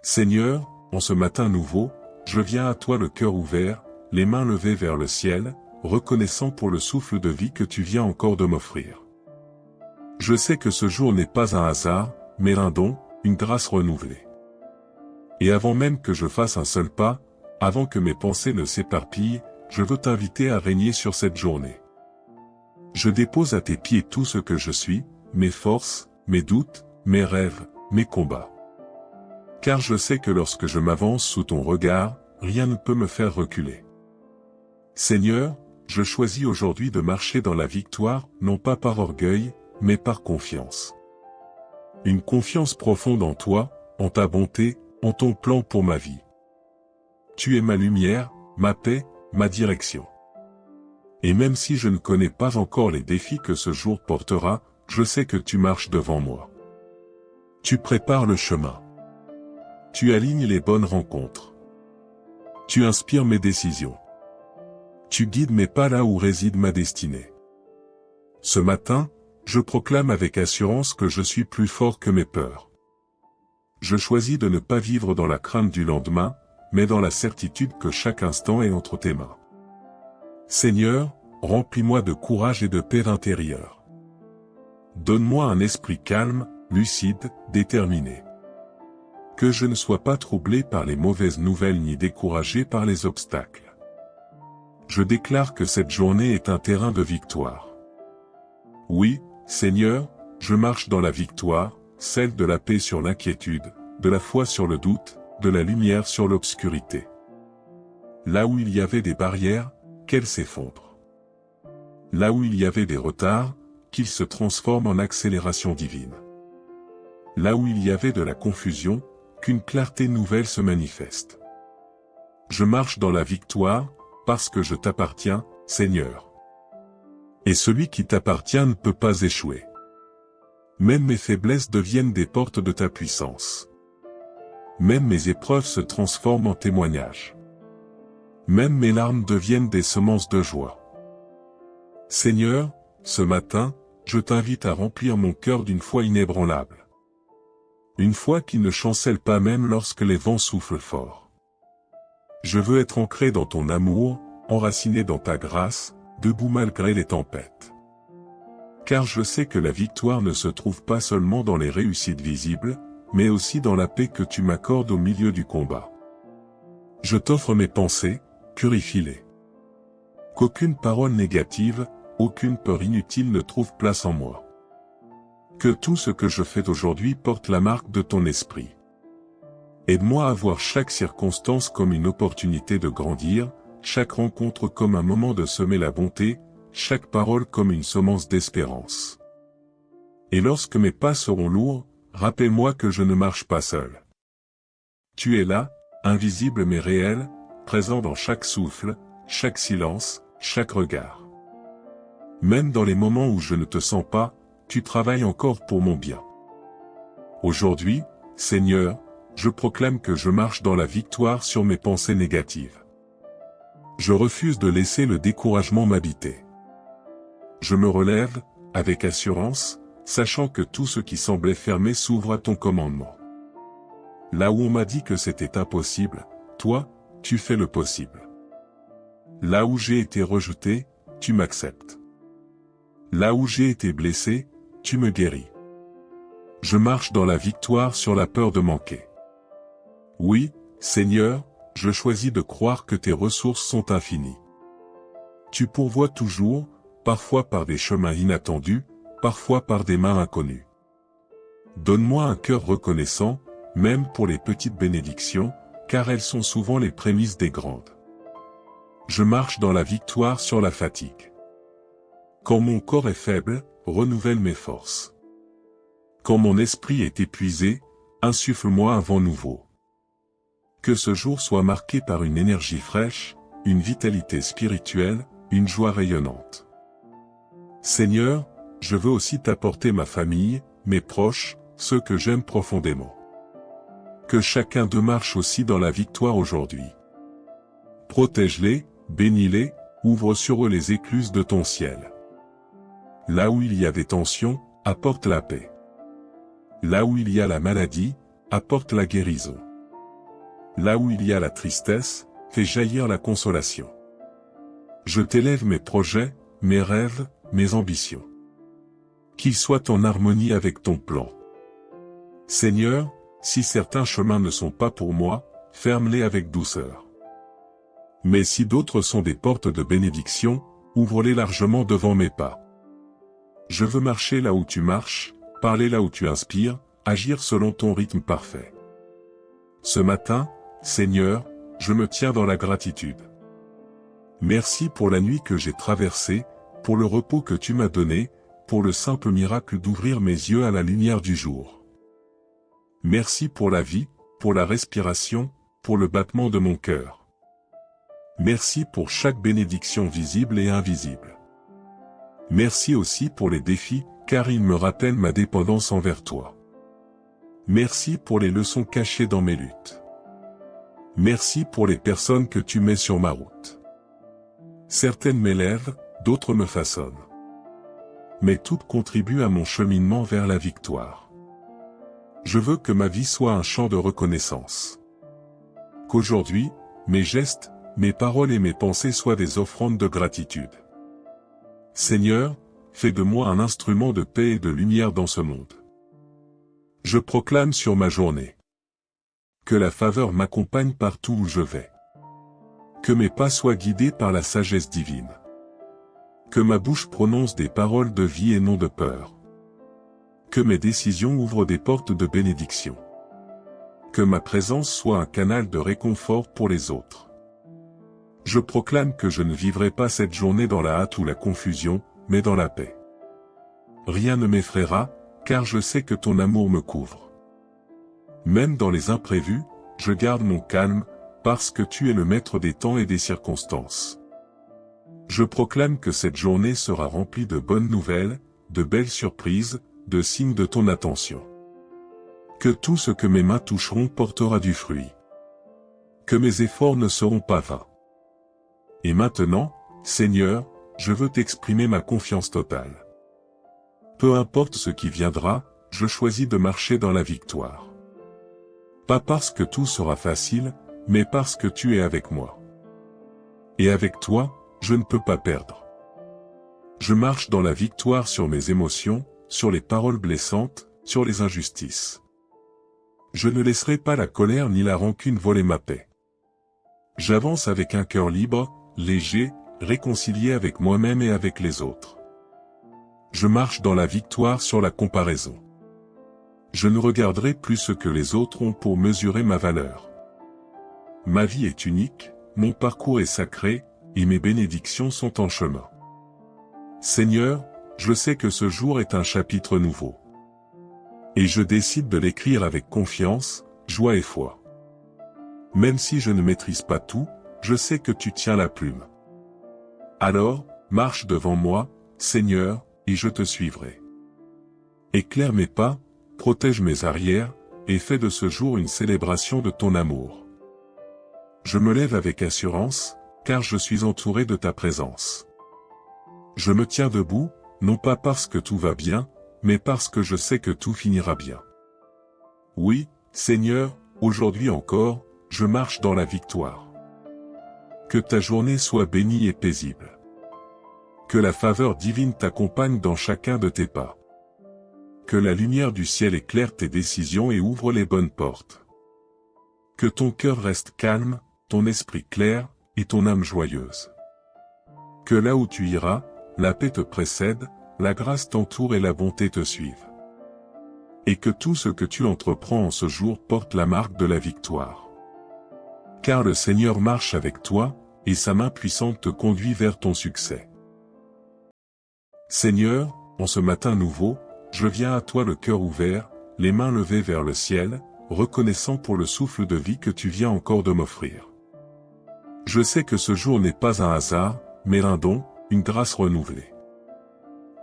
Seigneur, en ce matin nouveau, je viens à toi le cœur ouvert, les mains levées vers le ciel, reconnaissant pour le souffle de vie que tu viens encore de m'offrir. Je sais que ce jour n'est pas un hasard, mais un don, une grâce renouvelée. Et avant même que je fasse un seul pas, avant que mes pensées ne s'éparpillent, je veux t'inviter à régner sur cette journée. Je dépose à tes pieds tout ce que je suis, mes forces, mes doutes, mes rêves, mes combats. Car je sais que lorsque je m'avance sous ton regard, rien ne peut me faire reculer. Seigneur, je choisis aujourd'hui de marcher dans la victoire, non pas par orgueil, mais par confiance. Une confiance profonde en toi, en ta bonté, en ton plan pour ma vie. Tu es ma lumière, ma paix, ma direction. Et même si je ne connais pas encore les défis que ce jour portera, je sais que tu marches devant moi. Tu prépares le chemin. Tu alignes les bonnes rencontres. Tu inspires mes décisions. Tu guides mes pas là où réside ma destinée. Ce matin, je proclame avec assurance que je suis plus fort que mes peurs. Je choisis de ne pas vivre dans la crainte du lendemain, mais dans la certitude que chaque instant est entre tes mains. Seigneur, remplis-moi de courage et de paix intérieure. Donne-moi un esprit calme, lucide, déterminé. Que je ne sois pas troublé par les mauvaises nouvelles ni découragé par les obstacles. Je déclare que cette journée est un terrain de victoire. Oui, Seigneur, je marche dans la victoire, celle de la paix sur l'inquiétude, de la foi sur le doute, de la lumière sur l'obscurité. Là où il y avait des barrières, qu'elles s'effondrent. Là où il y avait des retards, qu'ils se transforment en accélération divine. Là où il y avait de la confusion, qu'une clarté nouvelle se manifeste. Je marche dans la victoire, parce que je t'appartiens, Seigneur. Et celui qui t'appartient ne peut pas échouer. Même mes faiblesses deviennent des portes de ta puissance. Même mes épreuves se transforment en témoignages. Même mes larmes deviennent des semences de joie. Seigneur, ce matin, je t'invite à remplir mon cœur d'une foi inébranlable. Une foi qui ne chancelle pas même lorsque les vents soufflent fort. Je veux être ancré dans ton amour, enraciné dans ta grâce, debout malgré les tempêtes. Car je sais que la victoire ne se trouve pas seulement dans les réussites visibles, mais aussi dans la paix que tu m'accordes au milieu du combat. Je t'offre mes pensées, purifie-les. Qu'aucune parole négative, aucune peur inutile ne trouve place en moi. Que tout ce que je fais aujourd'hui porte la marque de ton esprit. Aide-moi à voir chaque circonstance comme une opportunité de grandir, chaque rencontre comme un moment de semer la bonté, chaque parole comme une semence d'espérance. Et lorsque mes pas seront lourds, rappelle-moi que je ne marche pas seul. Tu es là, invisible mais réel, présent dans chaque souffle, chaque silence, chaque regard. Même dans les moments où je ne te sens pas, tu travailles encore pour mon bien. Aujourd'hui, Seigneur, je proclame que je marche dans la victoire sur mes pensées négatives. Je refuse de laisser le découragement m'habiter. Je me relève, avec assurance, sachant que tout ce qui semblait fermé s'ouvre à ton commandement. Là où on m'a dit que c'était impossible, toi, tu fais le possible. Là où j'ai été rejeté, tu m'acceptes. Là où j'ai été blessé, tu me guéris. Je marche dans la victoire sur la peur de manquer. Oui, Seigneur, je choisis de croire que tes ressources sont infinies. Tu pourvois toujours, parfois par des chemins inattendus, parfois par des mains inconnues. Donne-moi un cœur reconnaissant, même pour les petites bénédictions, car elles sont souvent les prémices des grandes. Je marche dans la victoire sur la fatigue. Quand mon corps est faible, renouvelle mes forces. Quand mon esprit est épuisé, insuffle-moi un vent nouveau. Que ce jour soit marqué par une énergie fraîche, une vitalité spirituelle, une joie rayonnante. Seigneur, je veux aussi t'apporter ma famille, mes proches, ceux que j'aime profondément. Que chacun d'eux marche aussi dans la victoire aujourd'hui. Protège-les, bénis-les, ouvre sur eux les écluses de ton ciel. Là où il y a des tensions, apporte la paix. Là où il y a la maladie, apporte la guérison. Là où il y a la tristesse, fais jaillir la consolation. Je t'élève mes projets, mes rêves, mes ambitions. Qu'ils soient en harmonie avec ton plan. Seigneur, si certains chemins ne sont pas pour moi, ferme-les avec douceur. Mais si d'autres sont des portes de bénédiction, ouvre-les largement devant mes pas. Je veux marcher là où tu marches, parler là où tu inspires, agir selon ton rythme parfait. Ce matin, Seigneur, je me tiens dans la gratitude. Merci pour la nuit que j'ai traversée, pour le repos que tu m'as donné, pour le simple miracle d'ouvrir mes yeux à la lumière du jour. Merci pour la vie, pour la respiration, pour le battement de mon cœur. Merci pour chaque bénédiction visible et invisible. Merci aussi pour les défis, car ils me rappellent ma dépendance envers toi. Merci pour les leçons cachées dans mes luttes. Merci pour les personnes que tu mets sur ma route. Certaines m'élèvent, d'autres me façonnent. Mais toutes contribuent à mon cheminement vers la victoire. Je veux que ma vie soit un chant de reconnaissance. Qu'aujourd'hui, mes gestes, mes paroles et mes pensées soient des offrandes de gratitude. Seigneur, fais de moi un instrument de paix et de lumière dans ce monde. Je proclame sur ma journée. Que la faveur m'accompagne partout où je vais. Que mes pas soient guidés par la sagesse divine. Que ma bouche prononce des paroles de vie et non de peur. Que mes décisions ouvrent des portes de bénédiction. Que ma présence soit un canal de réconfort pour les autres. Je proclame que je ne vivrai pas cette journée dans la hâte ou la confusion, mais dans la paix. Rien ne m'effraiera, car je sais que ton amour me couvre. Même dans les imprévus, je garde mon calme, parce que tu es le maître des temps et des circonstances. Je proclame que cette journée sera remplie de bonnes nouvelles, de belles surprises, de signes de ton attention. Que tout ce que mes mains toucheront portera du fruit. Que mes efforts ne seront pas vains. Et maintenant, Seigneur, je veux t'exprimer ma confiance totale. Peu importe ce qui viendra, je choisis de marcher dans la victoire. Pas parce que tout sera facile, mais parce que tu es avec moi. Et avec toi, je ne peux pas perdre. Je marche dans la victoire sur mes émotions, sur les paroles blessantes, sur les injustices. Je ne laisserai pas la colère ni la rancune voler ma paix. J'avance avec un cœur libre, léger, réconcilié avec moi-même et avec les autres. Je marche dans la victoire sur la comparaison. Je ne regarderai plus ce que les autres ont pour mesurer ma valeur. Ma vie est unique, mon parcours est sacré, et mes bénédictions sont en chemin. Seigneur, je sais que ce jour est un chapitre nouveau. Et je décide de l'écrire avec confiance, joie et foi. Même si je ne maîtrise pas tout, je sais que tu tiens la plume. Alors, marche devant moi, Seigneur, et je te suivrai. Éclaire mes pas, protège mes arrières, et fais de ce jour une célébration de ton amour. Je me lève avec assurance, car je suis entouré de ta présence. Je me tiens debout, non pas parce que tout va bien, mais parce que je sais que tout finira bien. Oui, Seigneur, aujourd'hui encore, je marche dans la victoire. Que ta journée soit bénie et paisible. Que la faveur divine t'accompagne dans chacun de tes pas. Que la lumière du ciel éclaire tes décisions et ouvre les bonnes portes. Que ton cœur reste calme, ton esprit clair, et ton âme joyeuse. Que là où tu iras, la paix te précède, la grâce t'entoure et la bonté te suive. Et que tout ce que tu entreprends en ce jour porte la marque de la victoire. Car le Seigneur marche avec toi, et sa main puissante te conduit vers ton succès. Seigneur, en ce matin nouveau, je viens à toi le cœur ouvert, les mains levées vers le ciel, reconnaissant pour le souffle de vie que tu viens encore de m'offrir. Je sais que ce jour n'est pas un hasard, mais un don, une grâce renouvelée.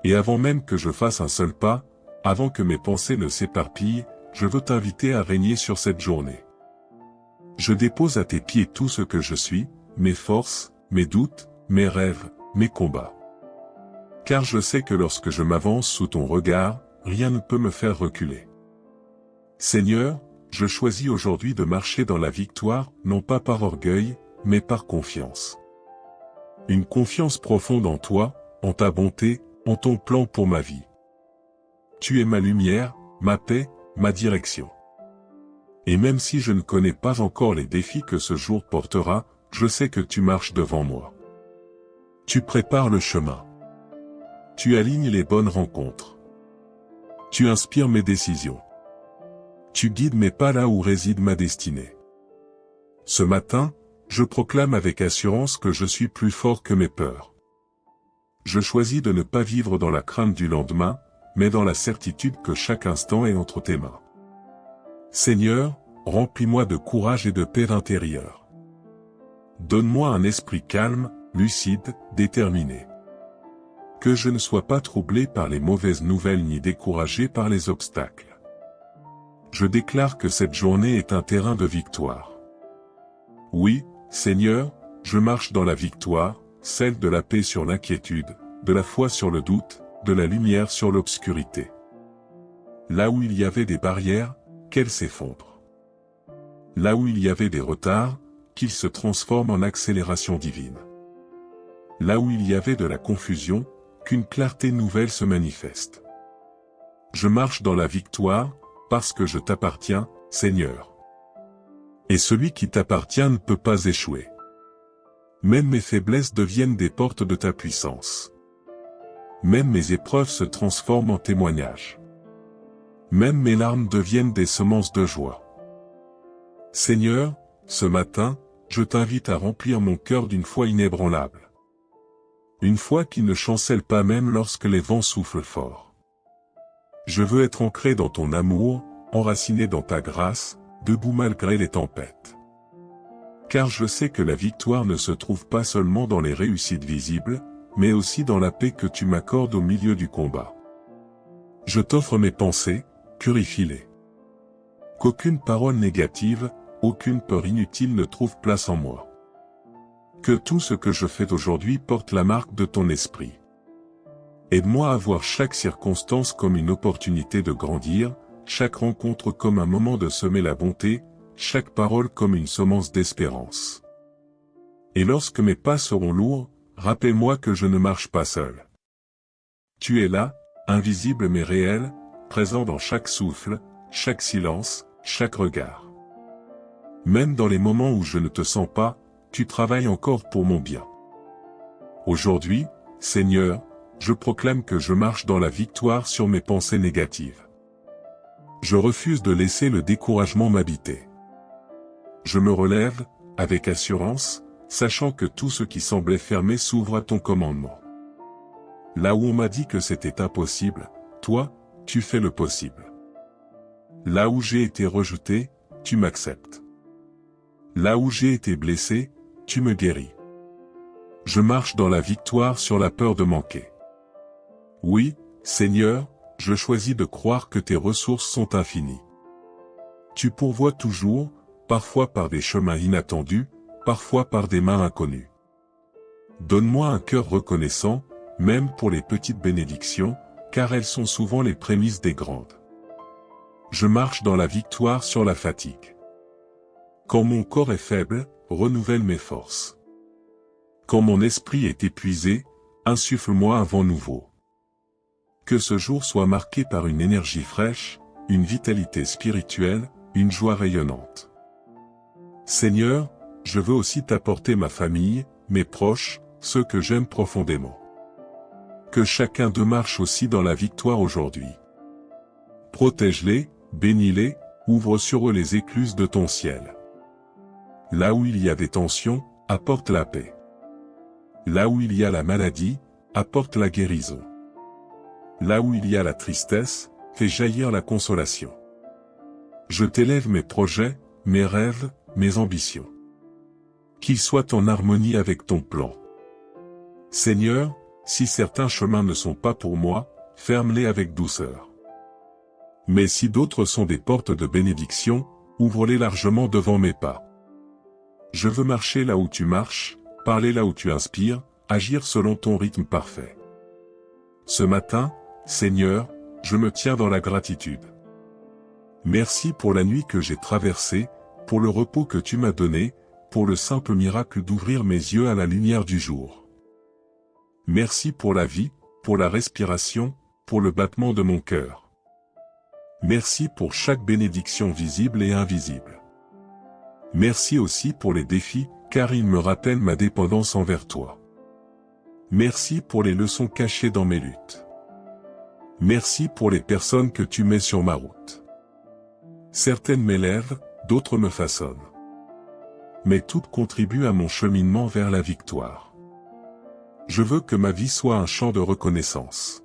Et avant même que je fasse un seul pas, avant que mes pensées ne s'éparpillent, je veux t'inviter à régner sur cette journée. Je dépose à tes pieds tout ce que je suis, mes forces, mes doutes, mes rêves, mes combats. Car je sais que lorsque je m'avance sous ton regard, rien ne peut me faire reculer. Seigneur, je choisis aujourd'hui de marcher dans la victoire, non pas par orgueil, mais par confiance. Une confiance profonde en toi, en ta bonté, en ton plan pour ma vie. Tu es ma lumière, ma paix, ma direction. Et même si je ne connais pas encore les défis que ce jour portera, je sais que tu marches devant moi. Tu prépares le chemin. Tu alignes les bonnes rencontres. Tu inspires mes décisions. Tu guides mes pas là où réside ma destinée. Ce matin, je proclame avec assurance que je suis plus fort que mes peurs. Je choisis de ne pas vivre dans la crainte du lendemain, mais dans la certitude que chaque instant est entre tes mains. Seigneur, remplis-moi de courage et de paix intérieure. Donne-moi un esprit calme, lucide, déterminé. Que je ne sois pas troublé par les mauvaises nouvelles ni découragé par les obstacles. Je déclare que cette journée est un terrain de victoire. Oui, Seigneur, je marche dans la victoire, celle de la paix sur l'inquiétude, de la foi sur le doute, de la lumière sur l'obscurité. Là où il y avait des barrières, qu'elles s'effondrent. Là où il y avait des retards, qu'ils se transforment en accélération divine. Là où il y avait de la confusion, qu'une clarté nouvelle se manifeste. Je marche dans la victoire, parce que je t'appartiens, Seigneur. Et celui qui t'appartient ne peut pas échouer. Même mes faiblesses deviennent des portes de ta puissance. Même mes épreuves se transforment en témoignages. Même mes larmes deviennent des semences de joie. Seigneur, ce matin, je t'invite à remplir mon cœur d'une foi inébranlable. Une foi qui ne chancelle pas même lorsque les vents soufflent fort. Je veux être ancré dans ton amour, enraciné dans ta grâce, debout malgré les tempêtes. Car je sais que la victoire ne se trouve pas seulement dans les réussites visibles, mais aussi dans la paix que tu m'accordes au milieu du combat. Je t'offre mes pensées, purifie-les. Qu'aucune parole négative, aucune peur inutile ne trouve place en moi. Que tout ce que je fais aujourd'hui porte la marque de ton esprit. Aide-moi à voir chaque circonstance comme une opportunité de grandir, chaque rencontre comme un moment de semer la bonté, chaque parole comme une semence d'espérance. Et lorsque mes pas seront lourds, rappelle-moi que je ne marche pas seul. Tu es là, invisible mais réel, présent dans chaque souffle, chaque silence, chaque regard. Même dans les moments où je ne te sens pas, tu travailles encore pour mon bien. Aujourd'hui, Seigneur, je proclame que je marche dans la victoire sur mes pensées négatives. Je refuse de laisser le découragement m'habiter. Je me relève, avec assurance, sachant que tout ce qui semblait fermé s'ouvre à ton commandement. Là où on m'a dit que c'était impossible, toi, tu fais le possible. Là où j'ai été rejeté, tu m'acceptes. Là où j'ai été blessé, tu me guéris. Je marche dans la victoire sur la peur de manquer. Oui, Seigneur, je choisis de croire que tes ressources sont infinies. Tu pourvois toujours, parfois par des chemins inattendus, parfois par des mains inconnues. Donne-moi un cœur reconnaissant, même pour les petites bénédictions, car elles sont souvent les prémices des grandes. Je marche dans la victoire sur la fatigue. Quand mon corps est faible, renouvelle mes forces. Quand mon esprit est épuisé, insuffle-moi un vent nouveau. Que ce jour soit marqué par une énergie fraîche, une vitalité spirituelle, une joie rayonnante. Seigneur, je veux aussi t'apporter ma famille, mes proches, ceux que j'aime profondément. Que chacun d'eux marche aussi dans la victoire aujourd'hui. Protège-les, bénis-les, ouvre sur eux les écluses de ton ciel. Là où il y a des tensions, apporte la paix. Là où il y a la maladie, apporte la guérison. Là où il y a la tristesse, fais jaillir la consolation. Je t'élève mes projets, mes rêves, mes ambitions. Qu'ils soient en harmonie avec ton plan. Seigneur, si certains chemins ne sont pas pour moi, ferme-les avec douceur. Mais si d'autres sont des portes de bénédiction, ouvre-les largement devant mes pas. Je veux marcher là où tu marches, parler là où tu inspires, agir selon ton rythme parfait. Ce matin, Seigneur, je me tiens dans la gratitude. Merci pour la nuit que j'ai traversée, pour le repos que tu m'as donné, pour le simple miracle d'ouvrir mes yeux à la lumière du jour. Merci pour la vie, pour la respiration, pour le battement de mon cœur. Merci pour chaque bénédiction visible et invisible. Merci aussi pour les défis, car ils me rappellent ma dépendance envers toi. Merci pour les leçons cachées dans mes luttes. Merci pour les personnes que tu mets sur ma route. Certaines m'élèvent, d'autres me façonnent. Mais toutes contribuent à mon cheminement vers la victoire. Je veux que ma vie soit un chant de reconnaissance.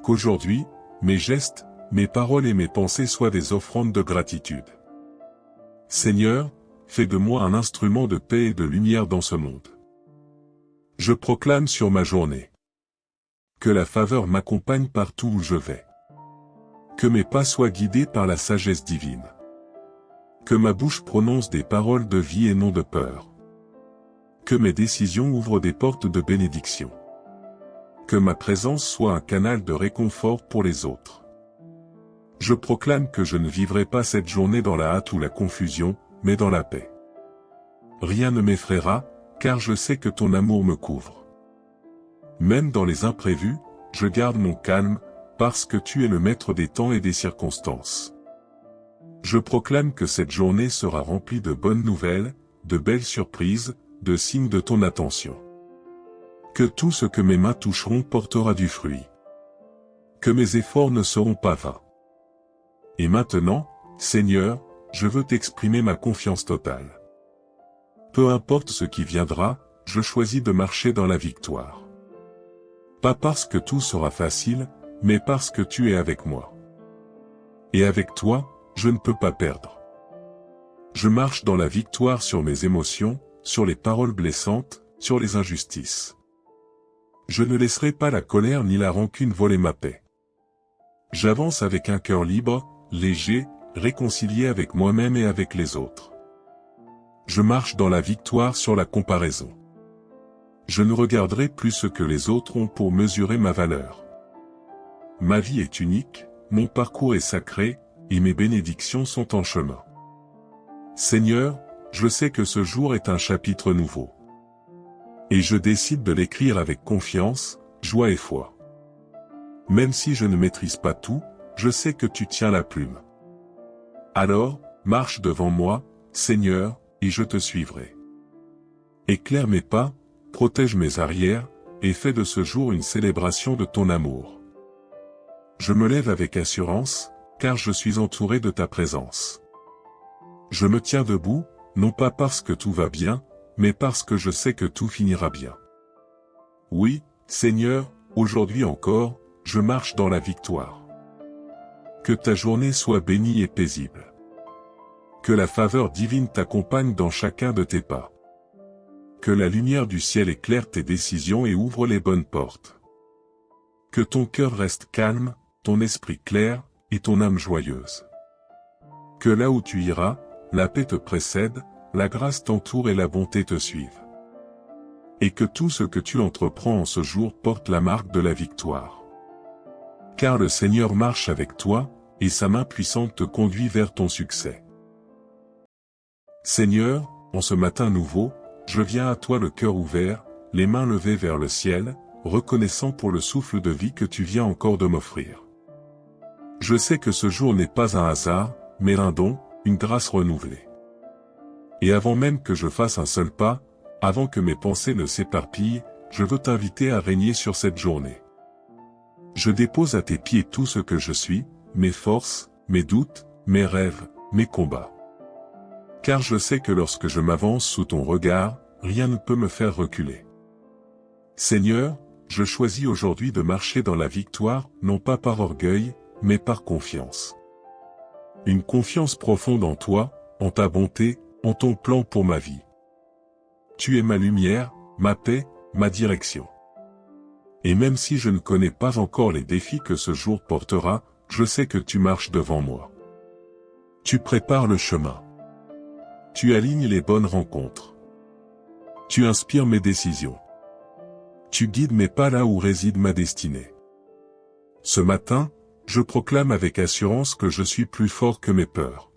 Qu'aujourd'hui, mes gestes, mes paroles et mes pensées soient des offrandes de gratitude. Seigneur, fais de moi un instrument de paix et de lumière dans ce monde. Je proclame sur ma journée. Que la faveur m'accompagne partout où je vais. Que mes pas soient guidés par la sagesse divine. Que ma bouche prononce des paroles de vie et non de peur. Que mes décisions ouvrent des portes de bénédiction. Que ma présence soit un canal de réconfort pour les autres. Je proclame que je ne vivrai pas cette journée dans la hâte ou la confusion, mais dans la paix. Rien ne m'effraiera, car je sais que ton amour me couvre. Même dans les imprévus, je garde mon calme, parce que tu es le maître des temps et des circonstances. Je proclame que cette journée sera remplie de bonnes nouvelles, de belles surprises, de signes de ton attention. Que tout ce que mes mains toucheront portera du fruit. Que mes efforts ne seront pas vains. Et maintenant, Seigneur, je veux t'exprimer ma confiance totale. Peu importe ce qui viendra, je choisis de marcher dans la victoire. Pas parce que tout sera facile, mais parce que tu es avec moi. Et avec toi, je ne peux pas perdre. Je marche dans la victoire sur mes émotions, sur les paroles blessantes, sur les injustices. Je ne laisserai pas la colère ni la rancune voler ma paix. J'avance avec un cœur libre, léger, réconcilié avec moi-même et avec les autres. je marche dans la victoire sur la comparaison. Je ne regarderai plus ce que les autres ont pour mesurer ma valeur. Ma vie est unique, mon parcours est sacré, et mes bénédictions sont en chemin. Seigneur, je sais que ce jour est un chapitre nouveau. Et je décide de l'écrire avec confiance, joie et foi. Même si je ne maîtrise pas tout, je sais que tu tiens la plume. Alors, marche devant moi, Seigneur, et je te suivrai. Éclaire mes pas, protège mes arrières, et fais de ce jour une célébration de ton amour. Je me lève avec assurance, car je suis entouré de ta présence. Je me tiens debout, non pas parce que tout va bien, mais parce que je sais que tout finira bien. Oui, Seigneur, aujourd'hui encore, je marche dans la victoire. Que ta journée soit bénie et paisible. Que la faveur divine t'accompagne dans chacun de tes pas. Que la lumière du ciel éclaire tes décisions et ouvre les bonnes portes. Que ton cœur reste calme, ton esprit clair, et ton âme joyeuse. Que là où tu iras, la paix te précède, la grâce t'entoure et la bonté te suive. Et que tout ce que tu entreprends en ce jour porte la marque de la victoire. Car le Seigneur marche avec toi, et sa main puissante te conduit vers ton succès. Seigneur, en ce matin nouveau, je viens à toi le cœur ouvert, les mains levées vers le ciel, reconnaissant pour le souffle de vie que tu viens encore de m'offrir. Je sais que ce jour n'est pas un hasard, mais un don, une grâce renouvelée. Et avant même que je fasse un seul pas, avant que mes pensées ne s'éparpillent, je veux t'inviter à régner sur cette journée. Je dépose à tes pieds tout ce que je suis, mes forces, mes doutes, mes rêves, mes combats. Car je sais que lorsque je m'avance sous ton regard, rien ne peut me faire reculer. Seigneur, je choisis aujourd'hui de marcher dans la victoire, non pas par orgueil, mais par confiance. Une confiance profonde en toi, en ta bonté, en ton plan pour ma vie. Tu es ma lumière, ma paix, ma direction. Et même si je ne connais pas encore les défis que ce jour portera, je sais que tu marches devant moi. Tu prépares le chemin. Tu alignes les bonnes rencontres. Tu inspires mes décisions. Tu guides mes pas là où réside ma destinée. Ce matin, je proclame avec assurance que je suis plus fort que mes peurs.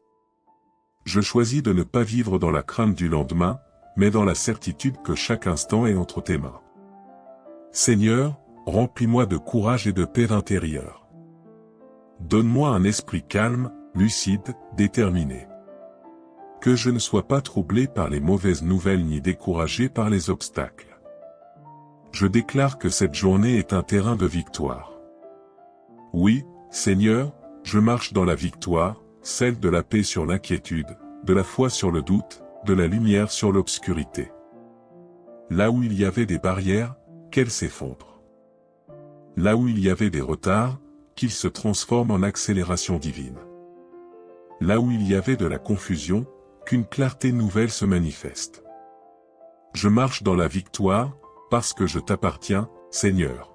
Je choisis de ne pas vivre dans la crainte du lendemain, mais dans la certitude que chaque instant est entre tes mains. Seigneur, remplis-moi de courage et de paix intérieure. Donne-moi un esprit calme, lucide, déterminé. Que je ne sois pas troublé par les mauvaises nouvelles ni découragé par les obstacles. Je déclare que cette journée est un terrain de victoire. Oui, Seigneur, je marche dans la victoire, celle de la paix sur l'inquiétude, de la foi sur le doute, de la lumière sur l'obscurité. Là où il y avait des barrières, qu'elles s'effondrent. Là où il y avait des retards, qu'ils se transforment en accélération divine. Là où il y avait de la confusion, qu'une clarté nouvelle se manifeste. Je marche dans la victoire, parce que je t'appartiens, Seigneur.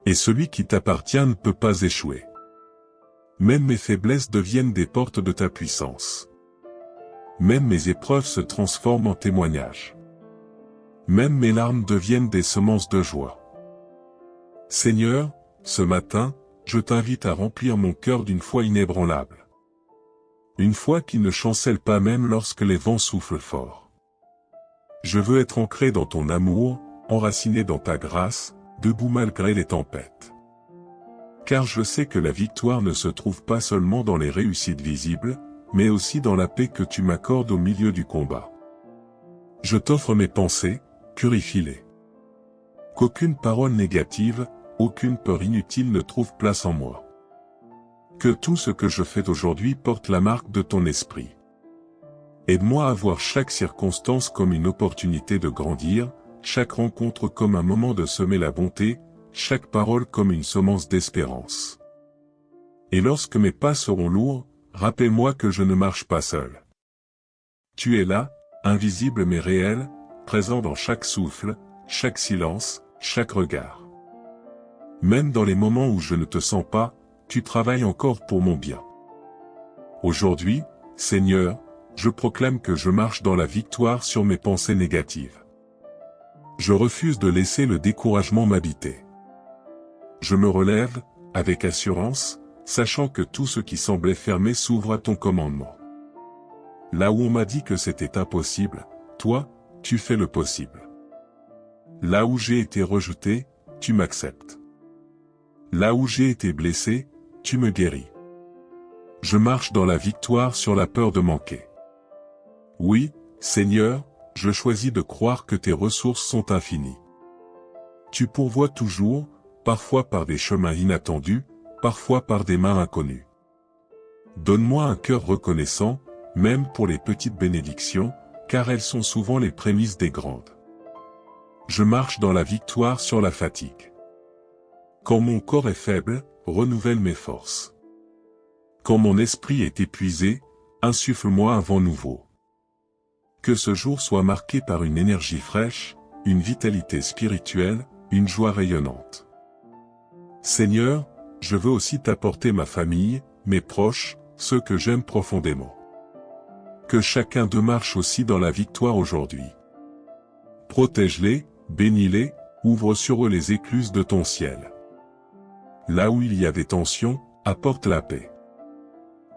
Et celui qui t'appartient ne peut pas échouer. Même mes faiblesses deviennent des portes de ta puissance. Même mes épreuves se transforment en témoignages. Même mes larmes deviennent des semences de joie. Seigneur, ce matin, je t'invite à remplir mon cœur d'une foi inébranlable. Une foi qui ne chancelle pas même lorsque les vents soufflent fort. Je veux être ancré dans ton amour, enraciné dans ta grâce, debout malgré les tempêtes. Car je sais que la victoire ne se trouve pas seulement dans les réussites visibles, mais aussi dans la paix que tu m'accordes au milieu du combat. Je t'offre mes pensées, purifie-les. Qu'aucune parole négative, aucune peur inutile ne trouve place en moi. Que tout ce que je fais aujourd'hui porte la marque de ton esprit. Aide-moi à voir chaque circonstance comme une opportunité de grandir, chaque rencontre comme un moment de semer la bonté, chaque parole comme une semence d'espérance. Et lorsque mes pas seront lourds, rappelle-moi que je ne marche pas seul. Tu es là, invisible mais réel, présent dans chaque souffle, chaque silence, chaque regard. Même dans les moments où je ne te sens pas, tu travailles encore pour mon bien. Aujourd'hui, Seigneur, je proclame que je marche dans la victoire sur mes pensées négatives. Je refuse de laisser le découragement m'habiter. Je me relève, avec assurance, sachant que tout ce qui semblait fermé s'ouvre à ton commandement. Là où on m'a dit que c'était impossible, toi, tu fais le possible. Là où j'ai été rejeté, tu m'acceptes. Là où j'ai été blessé, tu me guéris. Je marche dans la victoire sur la peur de manquer. Oui, Seigneur, je choisis de croire que tes ressources sont infinies. Tu pourvois toujours, parfois par des chemins inattendus, parfois par des mains inconnues. Donne-moi un cœur reconnaissant, même pour les petites bénédictions, car elles sont souvent les prémices des grandes. Je marche dans la victoire sur la fatigue. Quand mon corps est faible, renouvelle mes forces. Quand mon esprit est épuisé, insuffle-moi un vent nouveau. Que ce jour soit marqué par une énergie fraîche, une vitalité spirituelle, une joie rayonnante. Seigneur, je veux aussi t'apporter ma famille, mes proches, ceux que j'aime profondément. Que chacun d'eux marche aussi dans la victoire aujourd'hui. Protège-les, bénis-les, ouvre sur eux les écluses de ton ciel. Là où il y a des tensions, apporte la paix.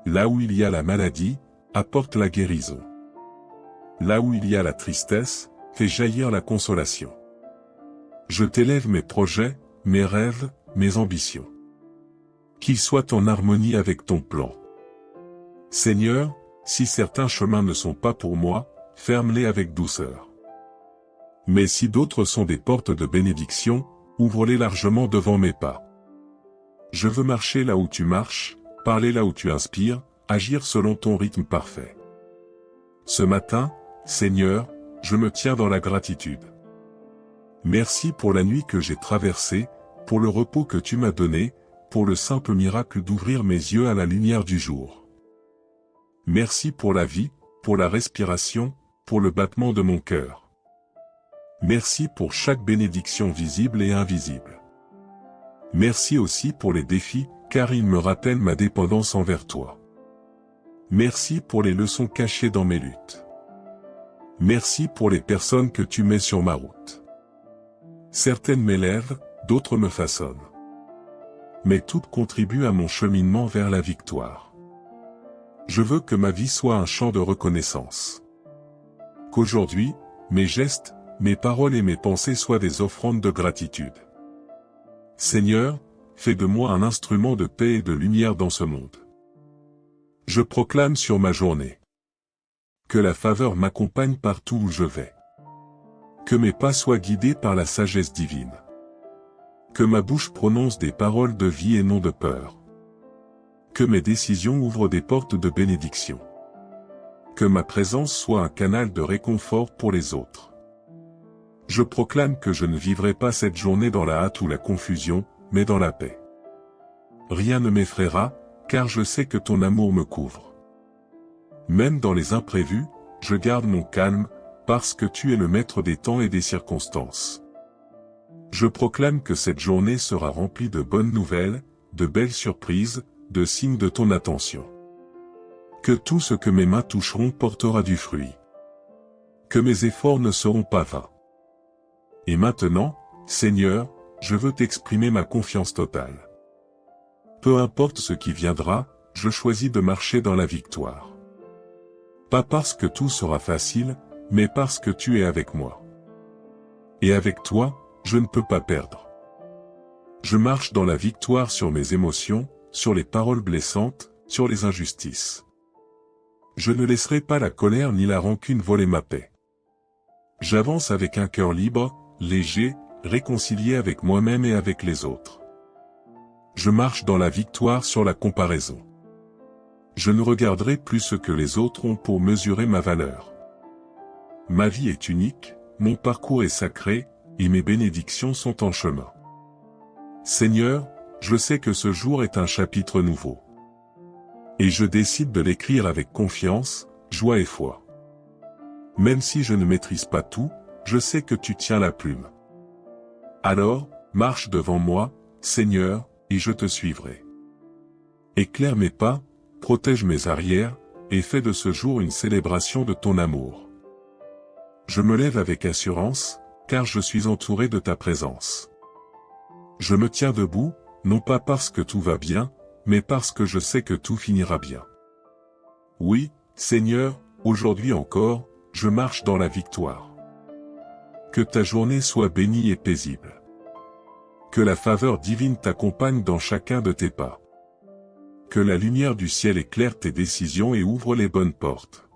Là où il y a la maladie, apporte la guérison. Là où il y a la tristesse, fais jaillir la consolation. Je t'élève mes projets, mes rêves, mes ambitions. Qu'ils soient en harmonie avec ton plan. Seigneur, si certains chemins ne sont pas pour moi, ferme-les avec douceur. Mais si d'autres sont des portes de bénédiction, ouvre-les largement devant mes pas. Je veux marcher là où tu marches, parler là où tu inspires, agir selon ton rythme parfait. Ce matin, Seigneur, je me tiens dans la gratitude. Merci pour la nuit que j'ai traversée, pour le repos que tu m'as donné, pour le simple miracle d'ouvrir mes yeux à la lumière du jour. Merci pour la vie, pour la respiration, pour le battement de mon cœur. Merci pour chaque bénédiction visible et invisible. Merci aussi pour les défis, car ils me rappellent ma dépendance envers toi. Merci pour les leçons cachées dans mes luttes. Merci pour les personnes que tu mets sur ma route. Certaines m'élèvent, d'autres me façonnent. Mais toutes contribuent à mon cheminement vers la victoire. Je veux que ma vie soit un chant de reconnaissance. Qu'aujourd'hui, mes gestes, mes paroles et mes pensées soient des offrandes de gratitude. Seigneur, fais de moi un instrument de paix et de lumière dans ce monde. Je proclame sur ma journée. Que la faveur m'accompagne partout où je vais. Que mes pas soient guidés par la sagesse divine. Que ma bouche prononce des paroles de vie et non de peur. Que mes décisions ouvrent des portes de bénédiction. Que ma présence soit un canal de réconfort pour les autres. Je proclame que je ne vivrai pas cette journée dans la hâte ou la confusion, mais dans la paix. Rien ne m'effraiera, car je sais que ton amour me couvre. Même dans les imprévus, je garde mon calme, parce que tu es le maître des temps et des circonstances. Je proclame que cette journée sera remplie de bonnes nouvelles, de belles surprises, de signes de ton attention. Que tout ce que mes mains toucheront portera du fruit. Que mes efforts ne seront pas vains. Et maintenant, Seigneur, je veux t'exprimer ma confiance totale. Peu importe ce qui viendra, je choisis de marcher dans la victoire. Pas parce que tout sera facile, mais parce que tu es avec moi. Et avec toi, je ne peux pas perdre. Je marche dans la victoire sur mes émotions, sur les paroles blessantes, sur les injustices. Je ne laisserai pas la colère ni la rancune voler ma paix. J'avance avec un cœur libre, léger, réconcilié avec moi-même et avec les autres. Je marche dans la victoire sur la comparaison. Je ne regarderai plus ce que les autres ont pour mesurer ma valeur. Ma vie est unique, mon parcours est sacré, et mes bénédictions sont en chemin. Seigneur, je sais que ce jour est un chapitre nouveau. Et je décide de l'écrire avec confiance, joie et foi. Même si je ne maîtrise pas tout, je sais que tu tiens la plume. Alors, marche devant moi, Seigneur, et je te suivrai. Éclaire mes pas, protège mes arrières, et fais de ce jour une célébration de ton amour. Je me lève avec assurance, car je suis entouré de ta présence. Je me tiens debout, non pas parce que tout va bien, mais parce que je sais que tout finira bien. Oui, Seigneur, aujourd'hui encore, je marche dans la victoire. Que ta journée soit bénie et paisible. Que la faveur divine t'accompagne dans chacun de tes pas. Que la lumière du ciel éclaire tes décisions et ouvre les bonnes portes.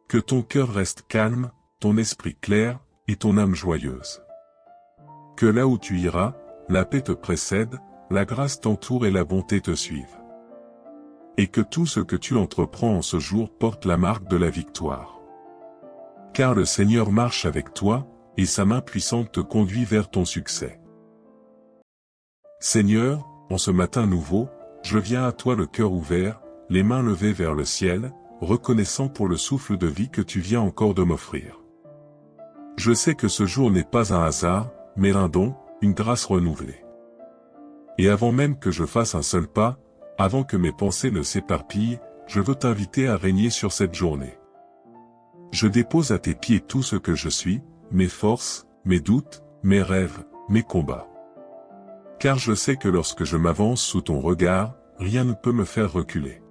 Que ton cœur reste calme, ton esprit clair, et ton âme joyeuse. Que là où tu iras, la paix te précède, la grâce t'entoure et la bonté te suive. Et que tout ce que tu entreprends en ce jour porte la marque de la victoire. Car le Seigneur marche avec toi, et sa main puissante te conduit vers ton succès. Seigneur, en ce matin nouveau, je viens à toi le cœur ouvert, les mains levées vers le ciel, reconnaissant pour le souffle de vie que tu viens encore de m'offrir. Je sais que ce jour n'est pas un hasard, mais un don, une grâce renouvelée. Et avant même que je fasse un seul pas, avant que mes pensées ne s'éparpillent, je veux t'inviter à régner sur cette journée. Je dépose à tes pieds tout ce que je suis, mes forces, mes doutes, mes rêves, mes combats. Car je sais que lorsque je m'avance sous ton regard, rien ne peut me faire reculer.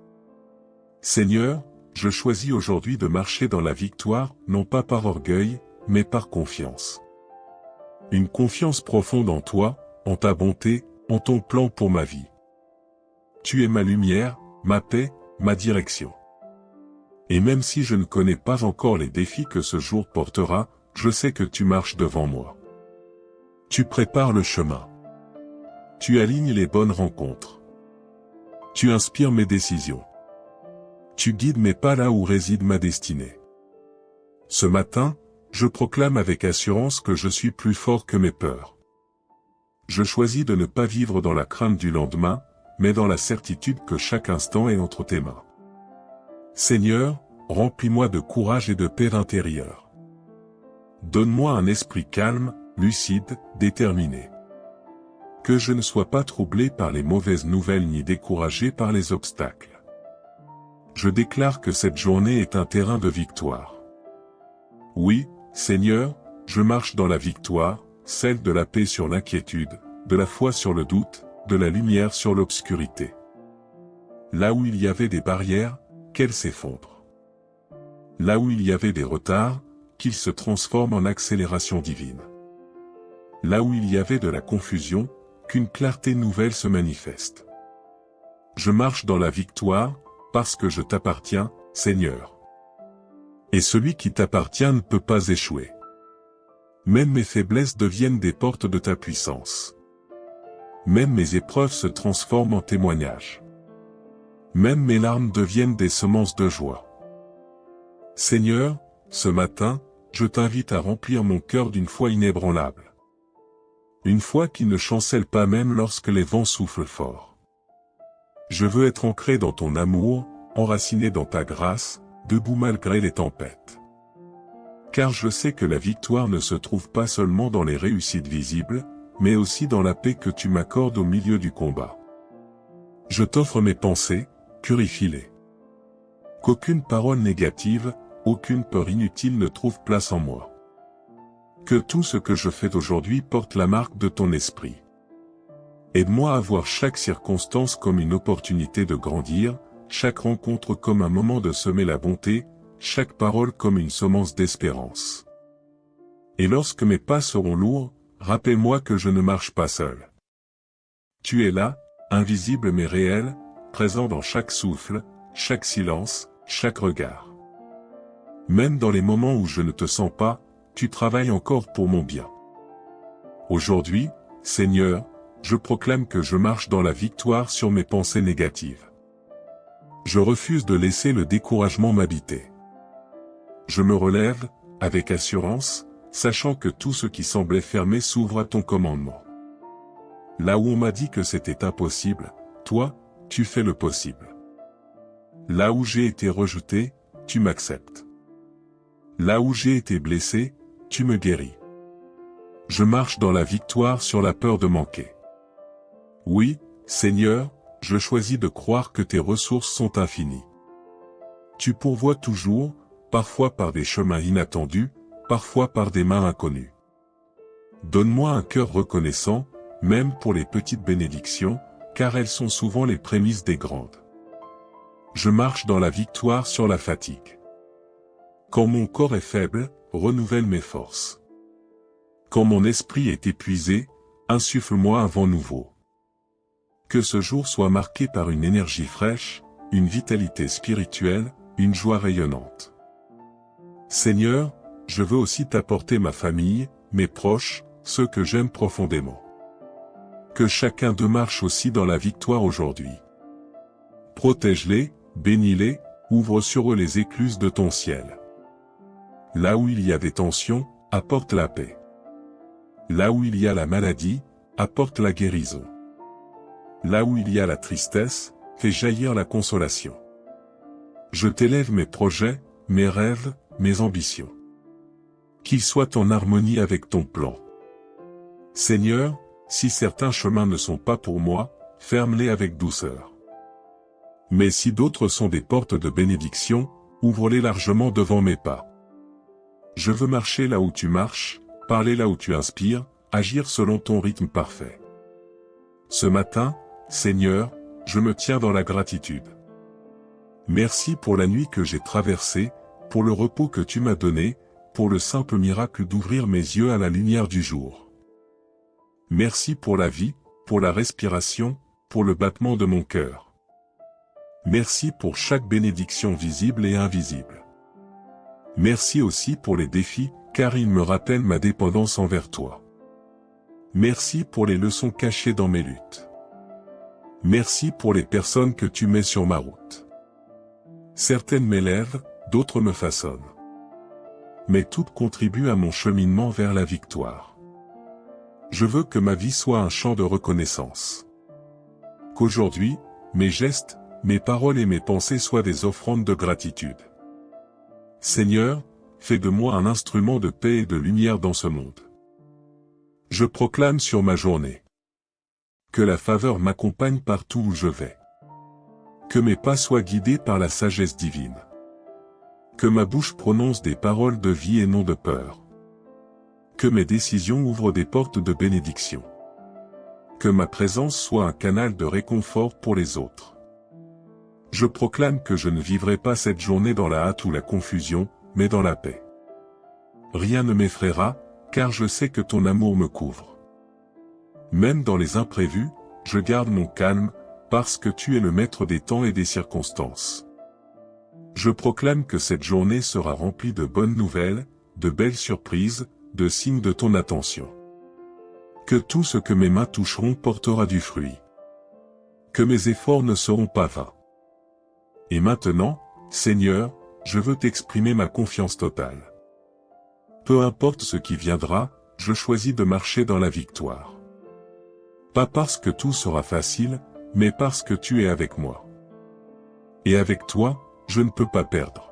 Seigneur, je choisis aujourd'hui de marcher dans la victoire, non pas par orgueil, mais par confiance. Une confiance profonde en toi, en ta bonté, en ton plan pour ma vie. Tu es ma lumière, ma paix, ma direction. Et même si je ne connais pas encore les défis que ce jour portera, je sais que tu marches devant moi. Tu prépares le chemin. Tu alignes les bonnes rencontres. Tu inspires mes décisions. Tu guides mes pas là où réside ma destinée. Ce matin, je proclame avec assurance que je suis plus fort que mes peurs. Je choisis de ne pas vivre dans la crainte du lendemain, mais dans la certitude que chaque instant est entre tes mains. Seigneur, remplis-moi de courage et de paix intérieure. Donne-moi un esprit calme, lucide, déterminé. Que je ne sois pas troublé par les mauvaises nouvelles ni découragé par les obstacles. Je déclare que cette journée est un terrain de victoire. Oui, Seigneur, je marche dans la victoire, celle de la paix sur l'inquiétude, de la foi sur le doute, de la lumière sur l'obscurité. Là où il y avait des barrières, qu'elles s'effondrent. Là où il y avait des retards, qu'ils se transforment en accélération divine. Là où il y avait de la confusion, qu'une clarté nouvelle se manifeste. Je marche dans la victoire, parce que je t'appartiens, Seigneur. Et celui qui t'appartient ne peut pas échouer. Même mes faiblesses deviennent des portes de ta puissance. Même mes épreuves se transforment en témoignages. Même mes larmes deviennent des semences de joie. Seigneur, ce matin, je t'invite à remplir mon cœur d'une foi inébranlable. Une foi qui ne chancelle pas même lorsque les vents soufflent fort. Je veux être ancré dans ton amour, enraciné dans ta grâce, debout malgré les tempêtes. Car je sais que la victoire ne se trouve pas seulement dans les réussites visibles, mais aussi dans la paix que tu m'accordes au milieu du combat. Je t'offre mes pensées, purifie-les. Qu'aucune parole négative, aucune peur inutile ne trouve place en moi. Que tout ce que je fais aujourd'hui porte la marque de ton esprit. Aide-moi à voir chaque circonstance comme une opportunité de grandir, chaque rencontre comme un moment de semer la bonté, chaque parole comme une semence d'espérance. Et lorsque mes pas seront lourds, rappelle-moi que je ne marche pas seul. Tu es là, invisible mais réel, présent dans chaque souffle, chaque silence, chaque regard. Même dans les moments où je ne te sens pas, tu travailles encore pour mon bien. Aujourd'hui, Seigneur, je proclame que je marche dans la victoire sur mes pensées négatives. Je refuse de laisser le découragement m'habiter. Je me relève, avec assurance, sachant que tout ce qui semblait fermé s'ouvre à ton commandement. Là où on m'a dit que c'était impossible, toi, tu fais le possible. Là où j'ai été rejeté, tu m'acceptes. Là où j'ai été blessé, tu me guéris. Je marche dans la victoire sur la peur de manquer. Oui, Seigneur, je choisis de croire que tes ressources sont infinies. Tu pourvois toujours, parfois par des chemins inattendus, parfois par des mains inconnues. Donne-moi un cœur reconnaissant, même pour les petites bénédictions, car elles sont souvent les prémices des grandes. Je marche dans la victoire sur la fatigue. Quand mon corps est faible, renouvelle mes forces. Quand mon esprit est épuisé, insuffle-moi un vent nouveau. Que ce jour soit marqué par une énergie fraîche, une vitalité spirituelle, une joie rayonnante. Seigneur, je veux aussi t'apporter ma famille, mes proches, ceux que j'aime profondément. Que chacun d'eux marche aussi dans la victoire aujourd'hui. Protège-les, bénis-les, ouvre sur eux les écluses de ton ciel. Là où il y a des tensions, apporte la paix. Là où il y a la maladie, apporte la guérison. Là où il y a la tristesse, fais jaillir la consolation. Je t'élève mes projets, mes rêves, mes ambitions. Qu'ils soient en harmonie avec ton plan. Seigneur, si certains chemins ne sont pas pour moi, ferme-les avec douceur. Mais si d'autres sont des portes de bénédiction, ouvre-les largement devant mes pas. Je veux marcher là où tu marches, parler là où tu inspires, agir selon ton rythme parfait. Ce matin, Seigneur, je me tiens dans la gratitude. Merci pour la nuit que j'ai traversée, pour le repos que tu m'as donné, pour le simple miracle d'ouvrir mes yeux à la lumière du jour. Merci pour la vie, pour la respiration, pour le battement de mon cœur. Merci pour chaque bénédiction visible et invisible. Merci aussi pour les défis, car ils me rappellent ma dépendance envers toi. Merci pour les leçons cachées dans mes luttes. Merci pour les personnes que tu mets sur ma route. Certaines m'élèvent, d'autres me façonnent. Mais toutes contribuent à mon cheminement vers la victoire. Je veux que ma vie soit un chant de reconnaissance. Qu'aujourd'hui, mes gestes, mes paroles et mes pensées soient des offrandes de gratitude. Seigneur, fais de moi un instrument de paix et de lumière dans ce monde. Je proclame sur ma journée. Que la faveur m'accompagne partout où je vais. Que mes pas soient guidés par la sagesse divine. Que ma bouche prononce des paroles de vie et non de peur. Que mes décisions ouvrent des portes de bénédiction. Que ma présence soit un canal de réconfort pour les autres. Je proclame que je ne vivrai pas cette journée dans la hâte ou la confusion, mais dans la paix. Rien ne m'effraiera, car je sais que ton amour me couvre. Même dans les imprévus, je garde mon calme, parce que tu es le maître des temps et des circonstances. Je proclame que cette journée sera remplie de bonnes nouvelles, de belles surprises, de signes de ton attention. Que tout ce que mes mains toucheront portera du fruit. Que mes efforts ne seront pas vains. Et maintenant, Seigneur, je veux t'exprimer ma confiance totale. Peu importe ce qui viendra, je choisis de marcher dans la victoire. Pas parce que tout sera facile, mais parce que tu es avec moi. Et avec toi, je ne peux pas perdre.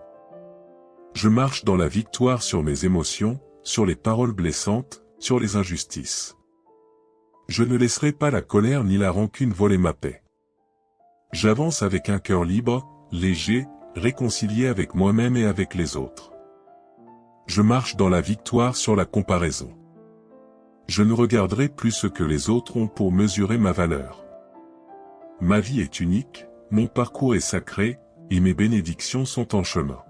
Je marche dans la victoire sur mes émotions, sur les paroles blessantes, sur les injustices. Je ne laisserai pas la colère ni la rancune voler ma paix. J'avance avec un cœur libre, léger, réconcilié avec moi-même et avec les autres. Je marche dans la victoire sur la comparaison. Je ne regarderai plus ce que les autres ont pour mesurer ma valeur. Ma vie est unique, mon parcours est sacré, et mes bénédictions sont en chemin.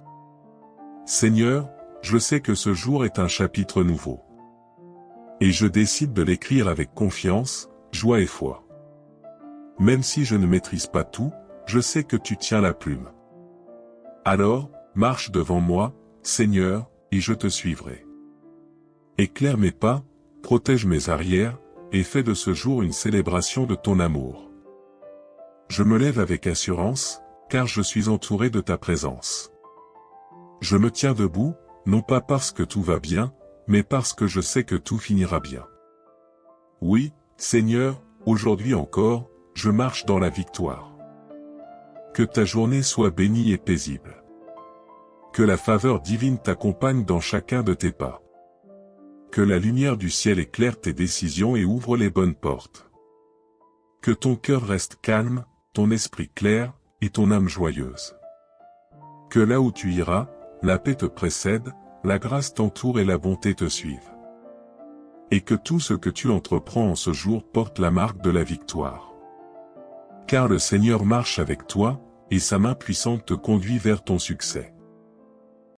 Seigneur, je sais que ce jour est un chapitre nouveau. Et je décide de l'écrire avec confiance, joie et foi. Même si je ne maîtrise pas tout, je sais que tu tiens la plume. Alors, marche devant moi, Seigneur, et je te suivrai. Éclaire mes pas, protège mes arrières, et fais de ce jour une célébration de ton amour. Je me lève avec assurance, car je suis entouré de ta présence. Je me tiens debout, non pas parce que tout va bien, mais parce que je sais que tout finira bien. Oui, Seigneur, aujourd'hui encore, je marche dans la victoire. Que ta journée soit bénie et paisible. Que la faveur divine t'accompagne dans chacun de tes pas. Que la lumière du ciel éclaire tes décisions et ouvre les bonnes portes. Que ton cœur reste calme, ton esprit clair, et ton âme joyeuse. Que là où tu iras, la paix te précède, la grâce t'entoure et la bonté te suive. Et que tout ce que tu entreprends en ce jour porte la marque de la victoire. Car le Seigneur marche avec toi, et sa main puissante te conduit vers ton succès.